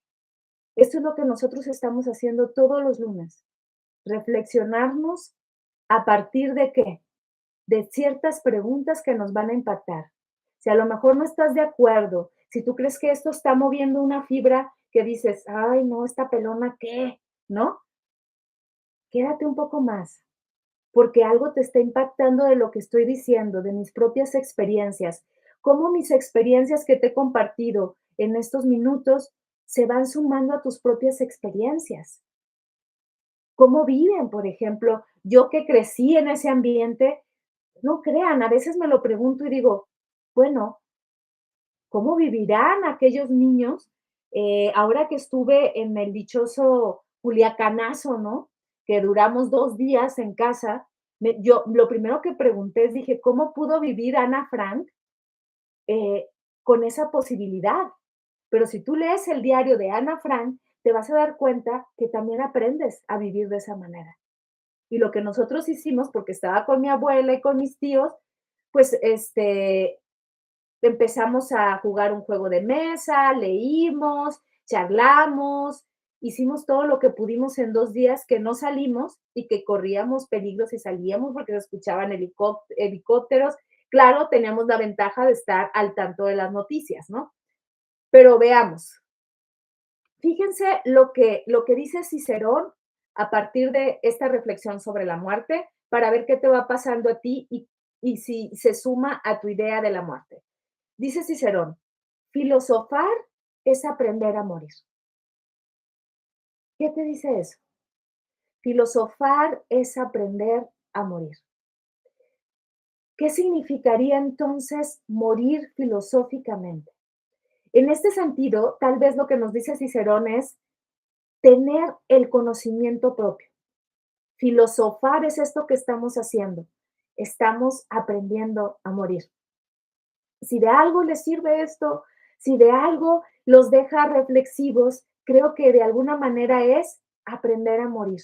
Esto es lo que nosotros estamos haciendo todos los lunes. Reflexionarnos a partir de qué? De ciertas preguntas que nos van a impactar. Si a lo mejor no estás de acuerdo, si tú crees que esto está moviendo una fibra que dices, ay, no, esta pelona, ¿qué? ¿No? Quédate un poco más. porque algo te está impactando de lo que estoy diciendo, de mis propias experiencias. Cómo mis experiencias que te he compartido en estos minutos se van sumando a tus propias experiencias. Cómo viven, por ejemplo, yo que crecí en ese ambiente, no crean, a veces me lo pregunto y digo, bueno, ¿cómo vivirán aquellos niños? Ahora que estuve en el dichoso Culiacanazo, ¿no? Que duramos 2 días en casa, yo lo primero que pregunté es, dije: "¿Cómo pudo vivir Ana Frank, eh, con esa posibilidad?". Pero si tú lees el diario de Ana Frank, te vas a dar cuenta que también aprendes a vivir de esa manera. Y lo que nosotros hicimos, porque estaba con mi abuela y con mis tíos, pues, empezamos a jugar un juego de mesa, leímos, charlamos, hicimos todo lo que pudimos en 2 días que no salimos y que corríamos peligros si salíamos porque se escuchaban helicópteros. Claro, teníamos la ventaja de estar al tanto de las noticias, ¿no? Pero veamos, fíjense lo que dice Cicerón a partir de esta reflexión sobre la muerte, para ver qué te va pasando a ti y si se suma a tu idea de la muerte. Dice Cicerón, filosofar es aprender a morir. ¿Qué te dice eso? Filosofar es aprender a morir. ¿Qué significaría entonces morir filosóficamente? En este sentido, tal vez lo que nos dice Cicerón es tener el conocimiento propio. Filosofar es esto que estamos haciendo. Estamos aprendiendo a morir. Si de algo les sirve esto, si de algo los deja reflexivos, creo que de alguna manera es aprender a morir.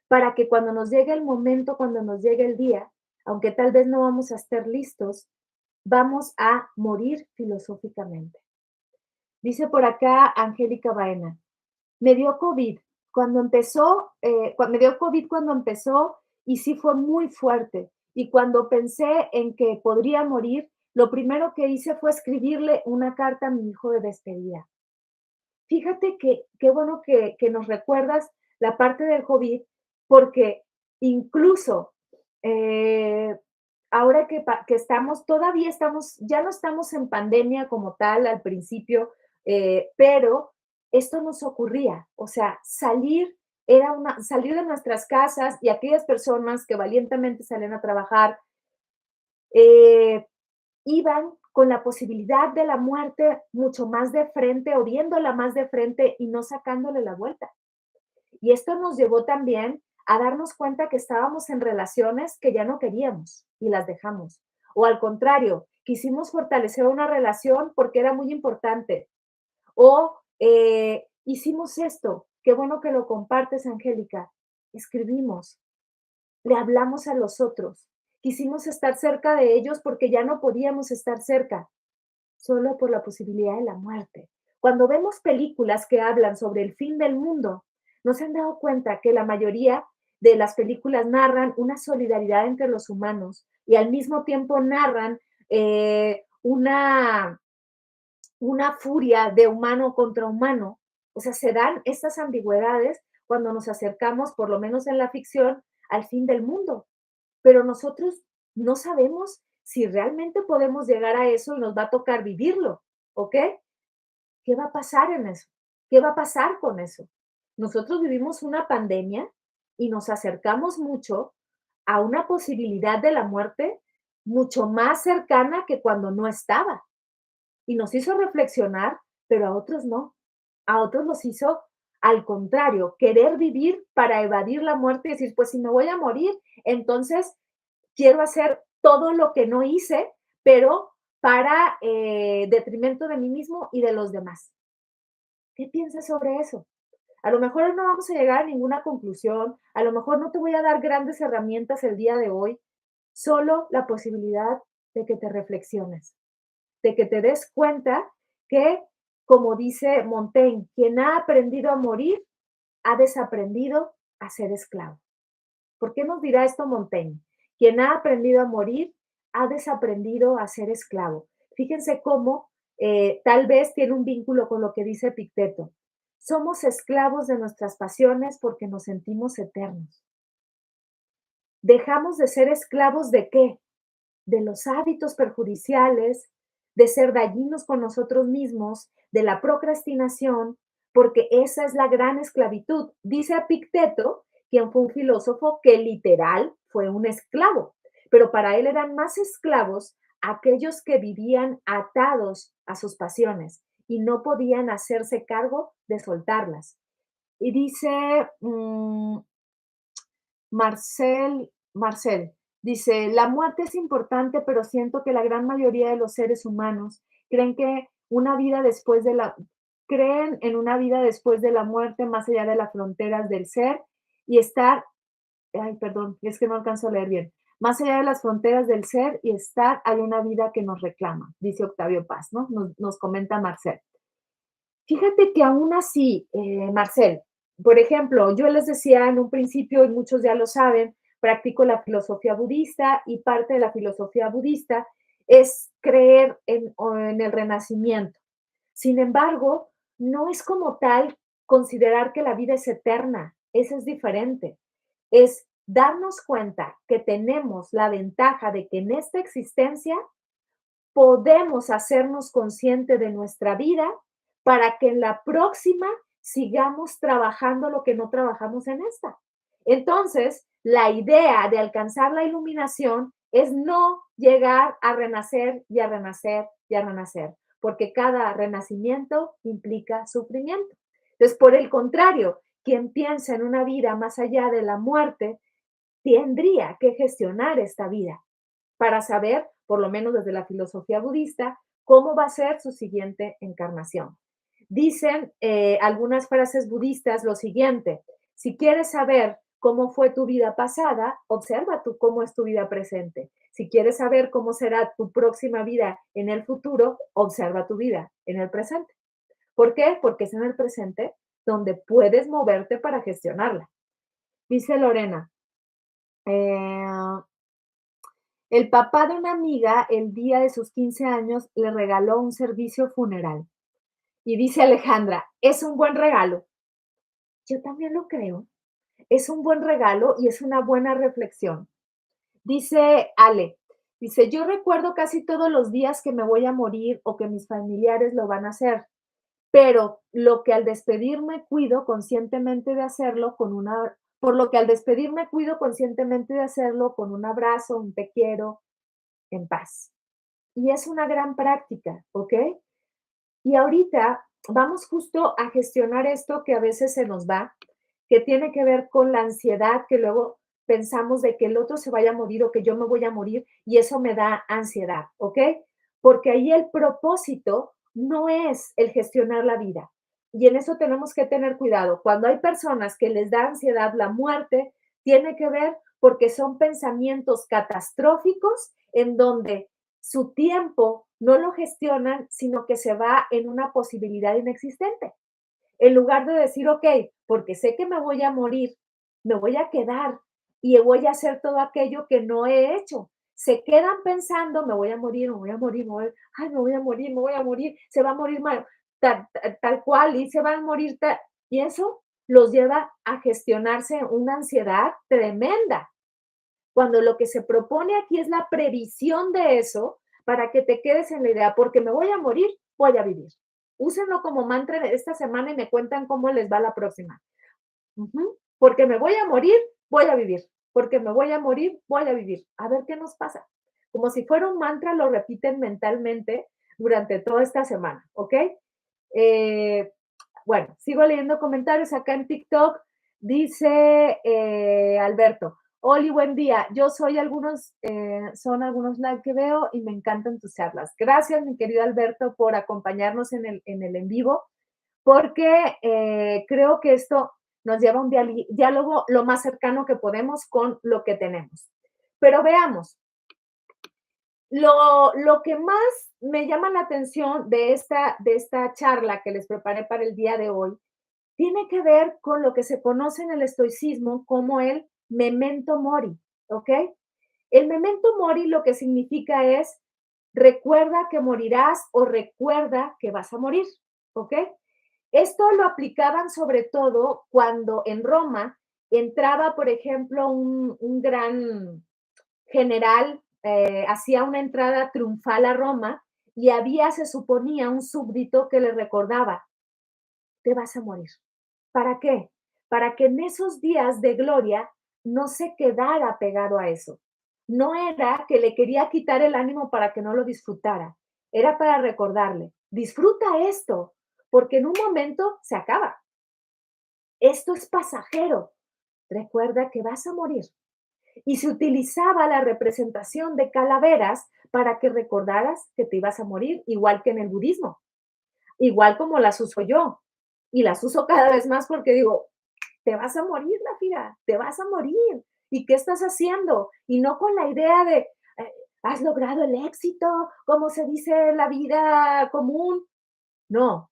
Para que cuando nos llegue el momento, cuando nos llegue el día, aunque tal vez no vamos a estar listos, vamos a morir filosóficamente. Dice por acá Angélica Baena, me dio COVID cuando empezó, me dio COVID cuando empezó y sí fue muy fuerte. Y cuando pensé en que podría morir, lo primero que hice fue escribirle una carta a mi hijo de despedida. Fíjate que qué bueno que nos recuerdas la parte del COVID, porque incluso eh, ahora que estamos, todavía estamos, ya no estamos en pandemia como tal al principio, pero esto nos ocurría, o sea, salir de nuestras casas y aquellas personas que valientemente salen a trabajar, eh, iban con la posibilidad de la muerte mucho más de frente o viéndola más de frente y no sacándole la vuelta. Y esto nos llevó también a darnos cuenta que estábamos en relaciones que ya no queríamos y las dejamos. O al contrario, quisimos fortalecer una relación porque era muy importante. O hicimos esto, qué bueno que lo compartes, Angélica. Escribimos, le hablamos a los otros. Quisimos estar cerca de ellos porque ya no podíamos estar cerca solo por la posibilidad de la muerte. Cuando vemos películas que hablan sobre el fin del mundo, ¿no se han dado cuenta que la mayoría de las películas narran una solidaridad entre los humanos y al mismo tiempo narran una furia de humano contra humano? O sea, se dan estas ambigüedades cuando nos acercamos, por lo menos en la ficción, al fin del mundo. Pero nosotros no sabemos si realmente podemos llegar a eso y nos va a tocar vivirlo, ¿ok? ¿Qué va a pasar en eso? ¿Qué va a pasar con eso? Nosotros vivimos una pandemia y nos acercamos mucho a una posibilidad de la muerte mucho más cercana que cuando no estaba. Y nos hizo reflexionar, pero a otros no. A otros los hizo al contrario, querer vivir para evadir la muerte y decir, pues si me voy a morir, entonces quiero hacer todo lo que no hice, pero para detrimento de mí mismo y de los demás. ¿Qué piensas sobre eso? A lo mejor no vamos a llegar a ninguna conclusión, a lo mejor no te voy a dar grandes herramientas el día de hoy, solo la posibilidad de que te reflexiones, de que te des cuenta que, como dice Montaigne, quien ha aprendido a morir ha desaprendido a ser esclavo. ¿Por qué nos dirá esto Montaigne? Quien ha aprendido a morir ha desaprendido a ser esclavo. Fíjense cómo tal vez tiene un vínculo con lo que dice Epicteto. Somos esclavos de nuestras pasiones porque nos sentimos eternos. Dejamos de ser esclavos ¿de qué? De los hábitos perjudiciales, de ser dañinos con nosotros mismos, de la procrastinación, porque esa es la gran esclavitud. Dice Epicteto, quien fue un filósofo que literal fue un esclavo, pero para él eran más esclavos aquellos que vivían atados a sus pasiones y no podían hacerse cargo de soltarlas. Y dice Marcel, dice, la muerte es importante, pero siento que la gran mayoría de los seres humanos creen que una vida después de la, creen en una vida después de la muerte, más allá de las fronteras del ser y estar, ay, perdón, es que no alcanzo a leer bien, más allá de las fronteras del ser y estar, hay una vida que nos reclama, dice Octavio Paz, ¿no? Nos comenta Marcel. Fíjate que aún así, Marcel, por ejemplo, yo les decía en un principio, y muchos ya lo saben, practico la filosofía budista y parte de la filosofía budista es creer en el renacimiento. Sin embargo, no es como tal considerar que la vida es eterna, eso es diferente. Es darnos cuenta que tenemos la ventaja de que en esta existencia podemos hacernos consciente de nuestra vida para que en la próxima sigamos trabajando lo que no trabajamos en esta. Entonces, la idea de alcanzar la iluminación es no llegar a renacer y a renacer y a renacer, porque cada renacimiento implica sufrimiento. Entonces, por el contrario, quien piensa en una vida más allá de la muerte, tendría que gestionar esta vida para saber, por lo menos desde la filosofía budista, cómo va a ser su siguiente encarnación. Dicen algunas frases budistas lo siguiente, si quieres saber cómo fue tu vida pasada, observa tú cómo es tu vida presente. Si quieres saber cómo será tu próxima vida en el futuro, observa tu vida en el presente. ¿Por qué? Porque es en el presente donde puedes moverte para gestionarla. Dice Lorena, eh, el papá de una amiga, el día de sus 15 años, le regaló un servicio funeral. Y dice Alejandra, es un buen regalo. Yo también lo creo. Es un buen regalo y es una buena reflexión. Dice Ale, dice, yo recuerdo casi todos los días que me voy a morir o que mis familiares lo van a hacer, pero lo que al despedirme cuido conscientemente de hacerlo con una, por lo que al despedirme cuido conscientemente de hacerlo con un abrazo, un te quiero, en paz. Y es una gran práctica, ¿ok? Y ahorita vamos justo a gestionar esto que a veces se nos va, que tiene que ver con la ansiedad, que luego pensamos de que el otro se vaya a morir o que yo me voy a morir y eso me da ansiedad, ¿ok? Porque ahí el propósito no es el gestionar la vida. Y en eso tenemos que tener cuidado. Cuando hay personas que les da ansiedad la muerte, tiene que ver porque son pensamientos catastróficos en donde su tiempo no lo gestionan, sino que se va en una posibilidad inexistente. En lugar de decir, ok, porque sé que me voy a morir, me voy a quedar y voy a hacer todo aquello que no he hecho. Se quedan pensando, me voy a morir, me voy a morir, ay, me voy a morir, me voy a morir, se va a morir mal, tal cual y se van a morir. Y eso los lleva a gestionarse una ansiedad tremenda. Cuando lo que se propone aquí es la previsión de eso para que te quedes en la idea, porque me voy a morir, voy a vivir. Úsenlo como mantra de esta semana y me cuentan cómo les va la próxima. Porque me voy a morir, voy a vivir. Porque me voy a morir, voy a vivir. A ver qué nos pasa. Como si fuera un mantra, lo repiten mentalmente durante toda esta semana, ¿ok? Bueno, sigo leyendo comentarios acá en TikTok. Dice Alberto, Oli, buen día. Yo soy son algunos live que veo y me encantan tus charlas. Gracias, mi querido Alberto, por acompañarnos en el en vivo, porque creo que esto nos lleva a un diálogo lo más cercano que podemos con lo que tenemos. Pero veamos, lo que más me llama la atención de esta charla que les preparé para el día de hoy tiene que ver con lo que se conoce en el estoicismo como el memento mori, ¿ok? El memento mori lo que significa es recuerda que morirás o recuerda que vas a morir, ¿ok? Esto lo aplicaban sobre todo cuando en Roma entraba, por ejemplo, un gran general, hacía una entrada triunfal a Roma y había, se suponía, un súbdito que le recordaba, te vas a morir. ¿Para qué? Para que en esos días de gloria no se quedara pegado a eso. No era que le quería quitar el ánimo para que no lo disfrutara, era para recordarle, disfruta esto, porque en un momento se acaba. Esto es pasajero. Recuerda que vas a morir. Y se utilizaba la representación de calaveras para que recordaras que te ibas a morir, igual que en el budismo, igual como las uso yo. Y las uso cada vez más porque digo, te vas a morir, Lafira, te vas a morir. ¿Y qué estás haciendo? Y no con la idea de, has logrado el éxito, como se dice en la vida común. No,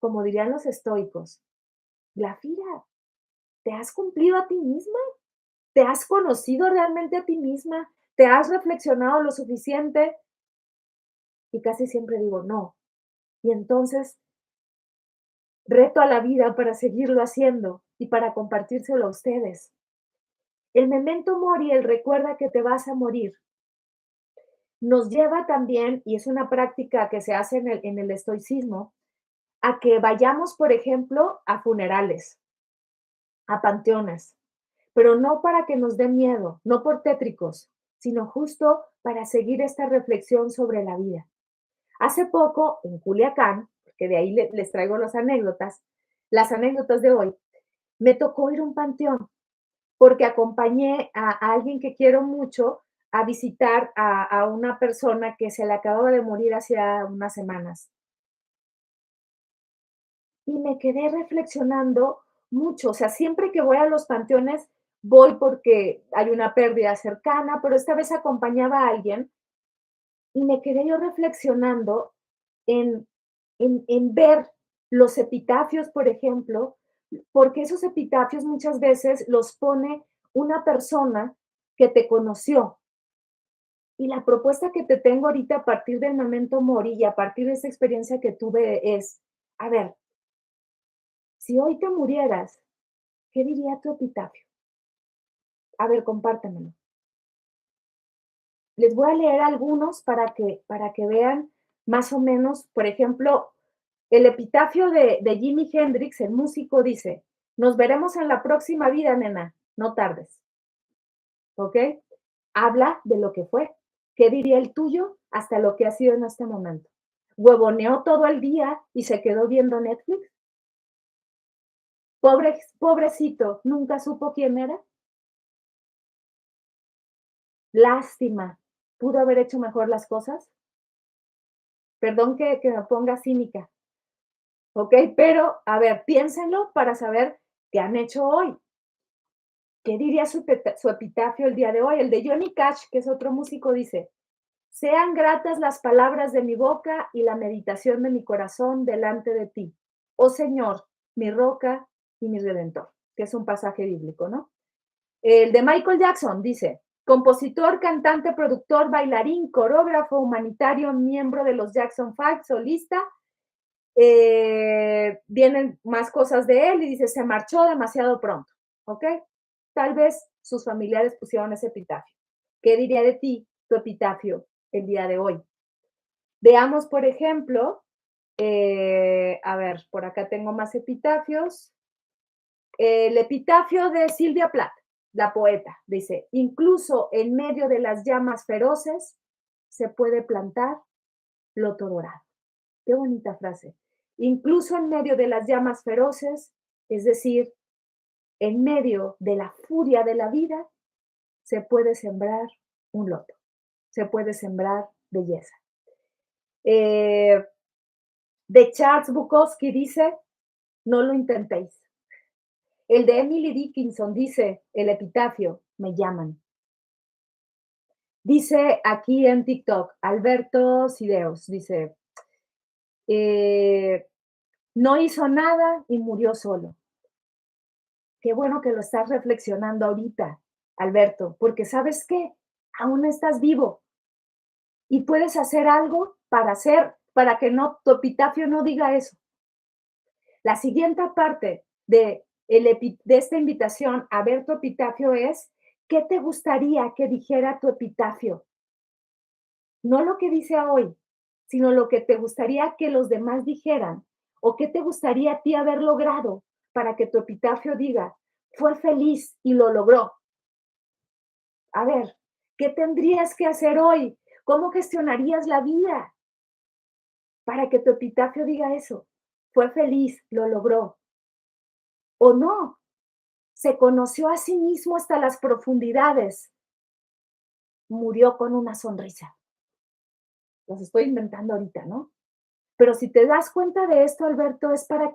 como dirían los estoicos, Glafira, ¿te has cumplido a ti misma? ¿Te has conocido realmente a ti misma? ¿Te has reflexionado lo suficiente? Y casi siempre digo, no. Y entonces reto a la vida para seguirlo haciendo y para compartírselo a ustedes. El memento mori, el recuerda que te vas a morir, nos lleva también, y es una práctica que se hace en el estoicismo, a que vayamos, por ejemplo, a funerales, a panteones, pero no para que nos dé miedo, no por tétricos, sino justo para seguir esta reflexión sobre la vida. Hace poco, en Culiacán, porque de ahí les traigo las anécdotas de hoy, me tocó ir a un panteón porque acompañé a alguien que quiero mucho a visitar a una persona que se le acababa de morir hacía unas semanas. Y me quedé reflexionando mucho, o sea, siempre que voy a los panteones, voy porque hay una pérdida cercana, pero esta vez acompañaba a alguien y me quedé yo reflexionando en, en ver los epitafios, por ejemplo, porque esos epitafios muchas veces los pone una persona que te conoció. Y la propuesta que te tengo ahorita a partir del momento Mori y a partir de esa experiencia que tuve es, a ver, si hoy te murieras, ¿qué diría tu epitafio? A ver, compártemelo. Les voy a leer algunos para que vean más o menos, por ejemplo, el epitafio de Jimi Hendrix, el músico, dice, nos veremos en la próxima vida, nena, no tardes. ¿Ok? Habla de lo que fue. ¿Qué diría el tuyo hasta lo que ha sido en este momento? ¿Huevoneó todo el día y se quedó viendo Netflix? Pobrecito, ¿nunca supo quién era? Lástima, ¿pudo haber hecho mejor las cosas? Perdón que me ponga cínica, ¿ok? Pero, a ver, piénsenlo para saber qué han hecho hoy. ¿Qué diría su epitafio el día de hoy? El de Johnny Cash, que es otro músico, dice, sean gratas las palabras de mi boca y la meditación de mi corazón delante de ti. Oh Señor, mi roca y mi redentor, que es un pasaje bíblico, ¿no? El de Michael Jackson dice, compositor, cantante, productor, bailarín, coreógrafo, humanitario, miembro de los Jackson 5, solista. Vienen más cosas de él y dice, se marchó demasiado pronto, ¿ok? Tal vez sus familiares pusieron ese epitafio. ¿Qué diría de ti tu epitafio el día de hoy? Veamos, por ejemplo, a ver, por acá tengo más epitafios. El epitafio de Silvia Plath, la poeta, dice, incluso en medio de las llamas feroces se puede plantar loto dorado. Qué bonita frase. Incluso en medio de las llamas feroces, es decir, en medio de la furia de la vida, se puede sembrar un loto, se puede sembrar belleza. Eh, de Charles Bukowski dice, no lo intentéis. El de Emily Dickinson dice, el epitafio, me llaman. Dice aquí en TikTok, Alberto Sideos, dice, eh, no hizo nada y murió solo. Qué bueno que lo estás reflexionando ahorita, Alberto, porque ¿sabes qué? Aún estás vivo y puedes hacer algo para que no, tu epitafio no diga eso. La siguiente parte de De esta invitación a ver tu epitafio es, ¿qué te gustaría que dijera tu epitafio? No lo que dice hoy, sino lo que te gustaría que los demás dijeran, o qué te gustaría a ti haber logrado para que tu epitafio diga, fue feliz y lo logró. A ver, ¿qué tendrías que hacer hoy? ¿Cómo gestionarías la vida para que tu epitafio diga eso? Fue feliz, lo logró. O no, se conoció a sí mismo hasta las profundidades, murió con una sonrisa. Los estoy inventando ahorita, ¿no? Pero si te das cuenta de esto, Alberto, no es para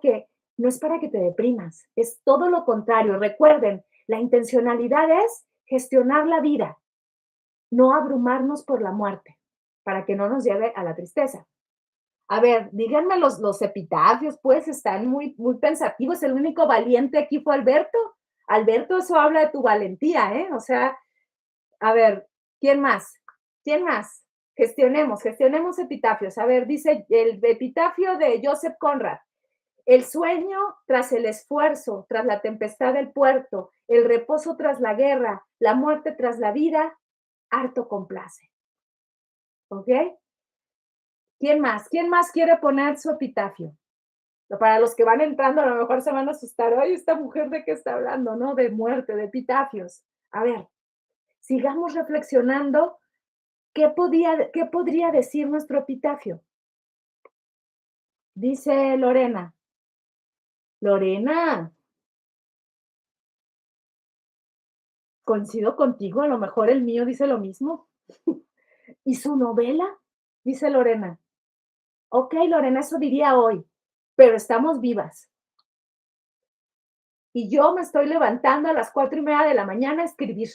que te deprimas, es todo lo contrario. Recuerden, la intencionalidad es gestionar la vida, no abrumarnos por la muerte, para que no nos lleve a la tristeza. A ver, díganme los epitafios, pues están muy pensativos. El único valiente aquí fue Alberto. Alberto, eso habla de tu valentía, ¿eh? O sea, a ver, ¿quién más? ¿Quién más? Gestionemos epitafios. A ver, dice el epitafio de Joseph Conrad. El sueño tras el esfuerzo, tras la tempestad del puerto, el reposo tras la guerra, la muerte tras la vida, harto complace. ¿Ok? ¿Quién más? ¿Quién más quiere poner su epitafio? Para los que van entrando, a lo mejor se van a asustar. Ay, esta mujer de qué está hablando, ¿no? De muerte, de epitafios. A ver, sigamos reflexionando. ¿Qué podría decir nuestro epitafio? Dice Lorena. Lorena, coincido contigo, a lo mejor el mío dice lo mismo. ¿Y su novela? Dice Lorena. Ok, Lorena, eso diría hoy, pero estamos vivas. Y yo me estoy levantando a las 4:30 de la mañana a escribir.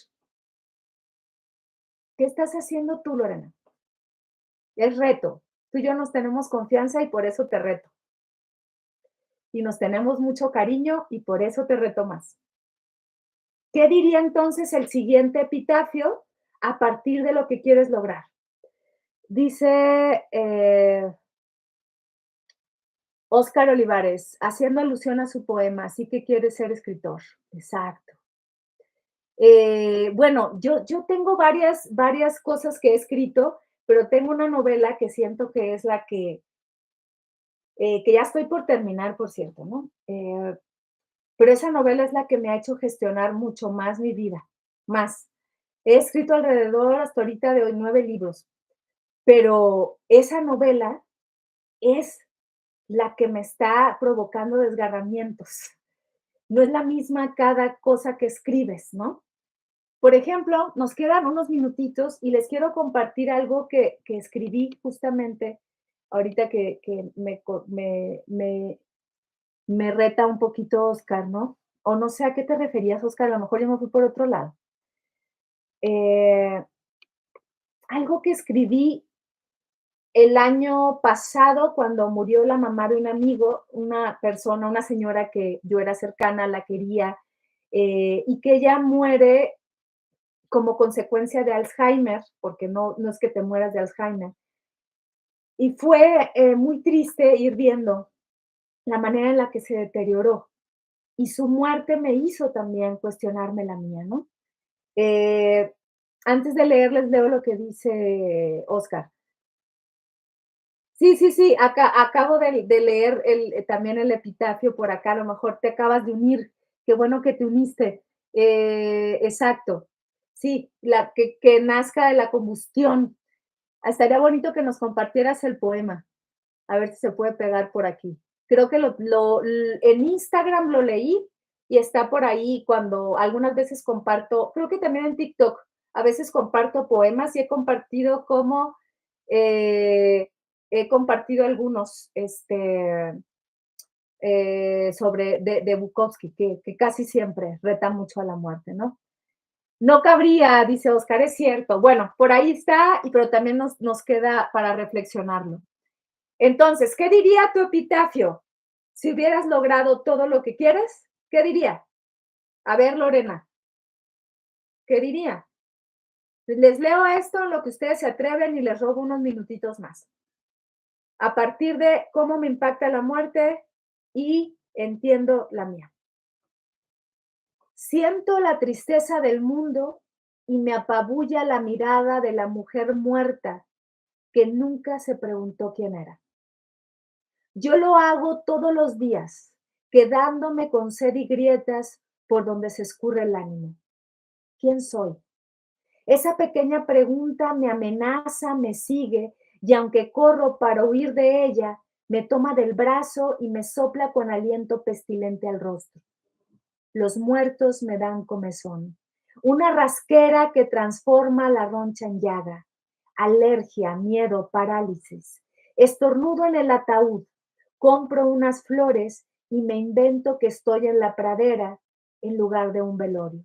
¿Qué estás haciendo tú, Lorena? Es reto. Tú y yo nos tenemos confianza y por eso te reto. Y nos tenemos mucho cariño y por eso te reto más. ¿Qué diría entonces el siguiente epitafio a partir de lo que quieres lograr? Dice Óscar Olivares, haciendo alusión a su poema, así que quiere ser escritor. Exacto. Bueno, yo tengo varias cosas que he escrito, pero tengo una novela que siento que es la que ya estoy por terminar, por cierto, ¿no? Pero esa novela es la que me ha hecho gestionar mucho más mi vida, más. He escrito alrededor hasta ahorita de 9 libros, pero esa novela es la que me está provocando desgarramientos. No es la misma cada cosa que escribes, ¿no? Por ejemplo, nos quedan unos minutitos y les quiero compartir algo que escribí justamente ahorita que me reta un poquito Oscar, ¿no? O no sé a qué te referías, Oscar, a lo mejor yo me fui por otro lado. Eh, Algo que escribí el año pasado cuando murió la mamá de un amigo, una persona, una señora que yo era cercana, la quería, y que ella muere como consecuencia de Alzheimer, porque no es que te mueras de Alzheimer. Y fue muy triste ir viendo la manera en la que se deterioró. Y su muerte me hizo también cuestionarme la mía, ¿no? Eh, Antes de leer, les leo lo que dice Oscar. Sí, sí, sí, acabo de leer también el epitafio por acá, a lo mejor te acabas de unir, qué bueno que te uniste. Exacto, sí, que nazca de la combustión. Estaría bonito que nos compartieras el poema, a ver si se puede pegar por aquí. Creo que en Instagram lo leí y está por ahí cuando algunas veces comparto, creo que también en TikTok, a veces comparto poemas y he compartido como he compartido algunos de Bukowski, que casi siempre reta mucho a la muerte, ¿no? No cabría, dice Oscar, es cierto. Bueno, por ahí está, pero también nos queda para reflexionarlo. Entonces, ¿qué diría tu epitafio? Si hubieras logrado todo lo que quieres, ¿qué diría? A ver, Lorena, ¿qué diría? Les leo esto en lo que ustedes se atreven y les robo unos minutitos más. A partir de cómo me impacta la muerte y entiendo la mía. Siento la tristeza del mundo y me apabulla la mirada de la mujer muerta que nunca se preguntó quién era. Yo lo hago todos los días, quedándome con sed y grietas por donde se escurre el ánimo. ¿Quién soy? Esa pequeña pregunta me amenaza, me sigue, y aunque corro para huir de ella, me toma del brazo y me sopla con aliento pestilente al rostro. Los muertos me dan comezón, una rasquera que transforma la roncha en llaga, alergia, miedo, parálisis. Estornudo en el ataúd, compro unas flores y me invento que estoy en la pradera en lugar de un velorio.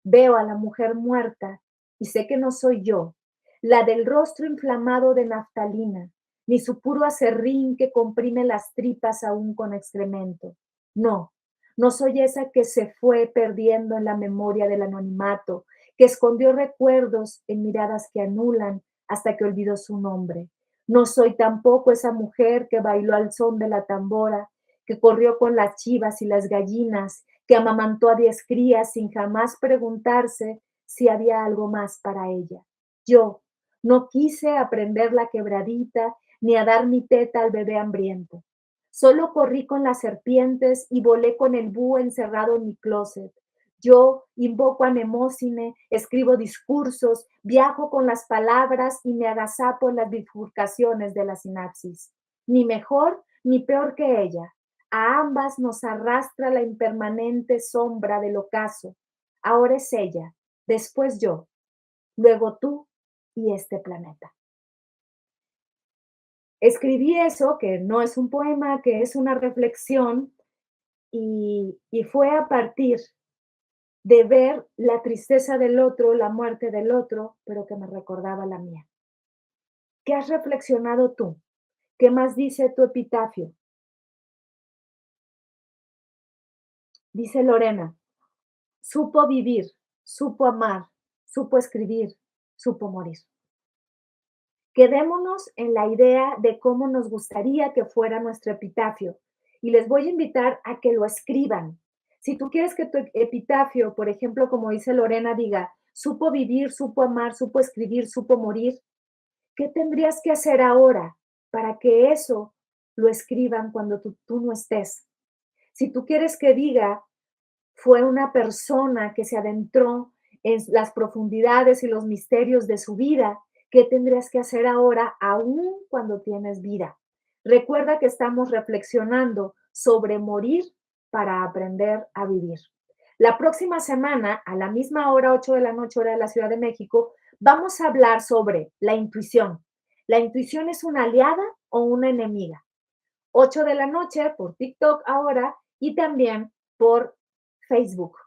Veo a la mujer muerta y sé que no soy yo, la del rostro inflamado de naftalina, ni su puro aserrín que comprime las tripas aún con excremento. No, no soy esa que se fue perdiendo en la memoria del anonimato, que escondió recuerdos en miradas que anulan hasta que olvidó su nombre. No soy tampoco esa mujer que bailó al son de la tambora, que corrió con las chivas y las gallinas, que amamantó a 10 crías sin jamás preguntarse si había algo más para ella. Yo no quise aprender la quebradita ni a dar mi teta al bebé hambriento. Solo corrí con las serpientes y volé con el búho encerrado en mi closet. Yo invoco a Nemósine, escribo discursos, viajo con las palabras y me agazapo en las bifurcaciones de la sinapsis. Ni mejor ni peor que ella. A ambas nos arrastra la impermanente sombra del ocaso. Ahora es ella, después yo, luego tú y este planeta. Escribí eso, que no es un poema, que es una reflexión, y fue a partir de ver la tristeza del otro, la muerte del otro, pero que me recordaba la mía. ¿Qué has reflexionado tú? ¿Qué más dice tu epitafio? Dice Lorena, supo vivir, supo amar, supo escribir, supo morir. Quedémonos en la idea de cómo nos gustaría que fuera nuestro epitafio y les voy a invitar a que lo escriban. Si tú quieres que tu epitafio, por ejemplo, como dice Lorena, diga, supo vivir, supo amar, supo escribir, supo morir, ¿qué tendrías que hacer ahora para que eso lo escriban cuando tú no estés? Si tú quieres que diga, fue una persona que se adentró en las profundidades y los misterios de su vida, ¿qué tendrías que hacer ahora aún cuando tienes vida? Recuerda que estamos reflexionando sobre morir para aprender a vivir. La próxima semana, a la misma hora, 8 de la noche, hora de la Ciudad de México, vamos a hablar sobre la intuición. ¿La intuición es una aliada o una enemiga? 8 de la noche por TikTok ahora y también por Facebook.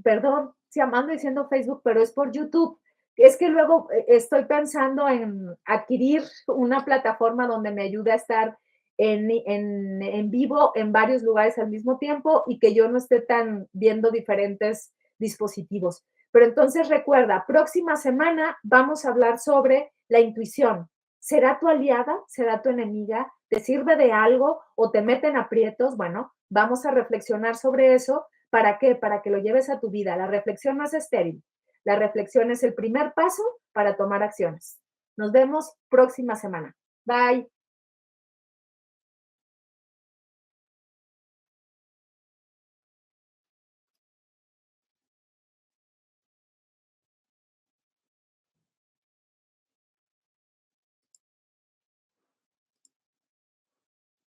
Perdón, si amando diciendo Facebook, pero es por YouTube. Es que luego estoy pensando en adquirir una plataforma donde me ayude a estar en vivo en varios lugares al mismo tiempo y que yo no esté tan viendo diferentes dispositivos. Pero entonces recuerda, próxima semana vamos a hablar sobre la intuición. ¿Será tu aliada? ¿Será tu enemiga? ¿Te sirve de algo o te mete en aprietos? Bueno, vamos a reflexionar sobre eso. ¿Para qué? Para que lo lleves a tu vida. La reflexión no es estéril. La reflexión es el primer paso para tomar acciones. Nos vemos próxima semana. Bye.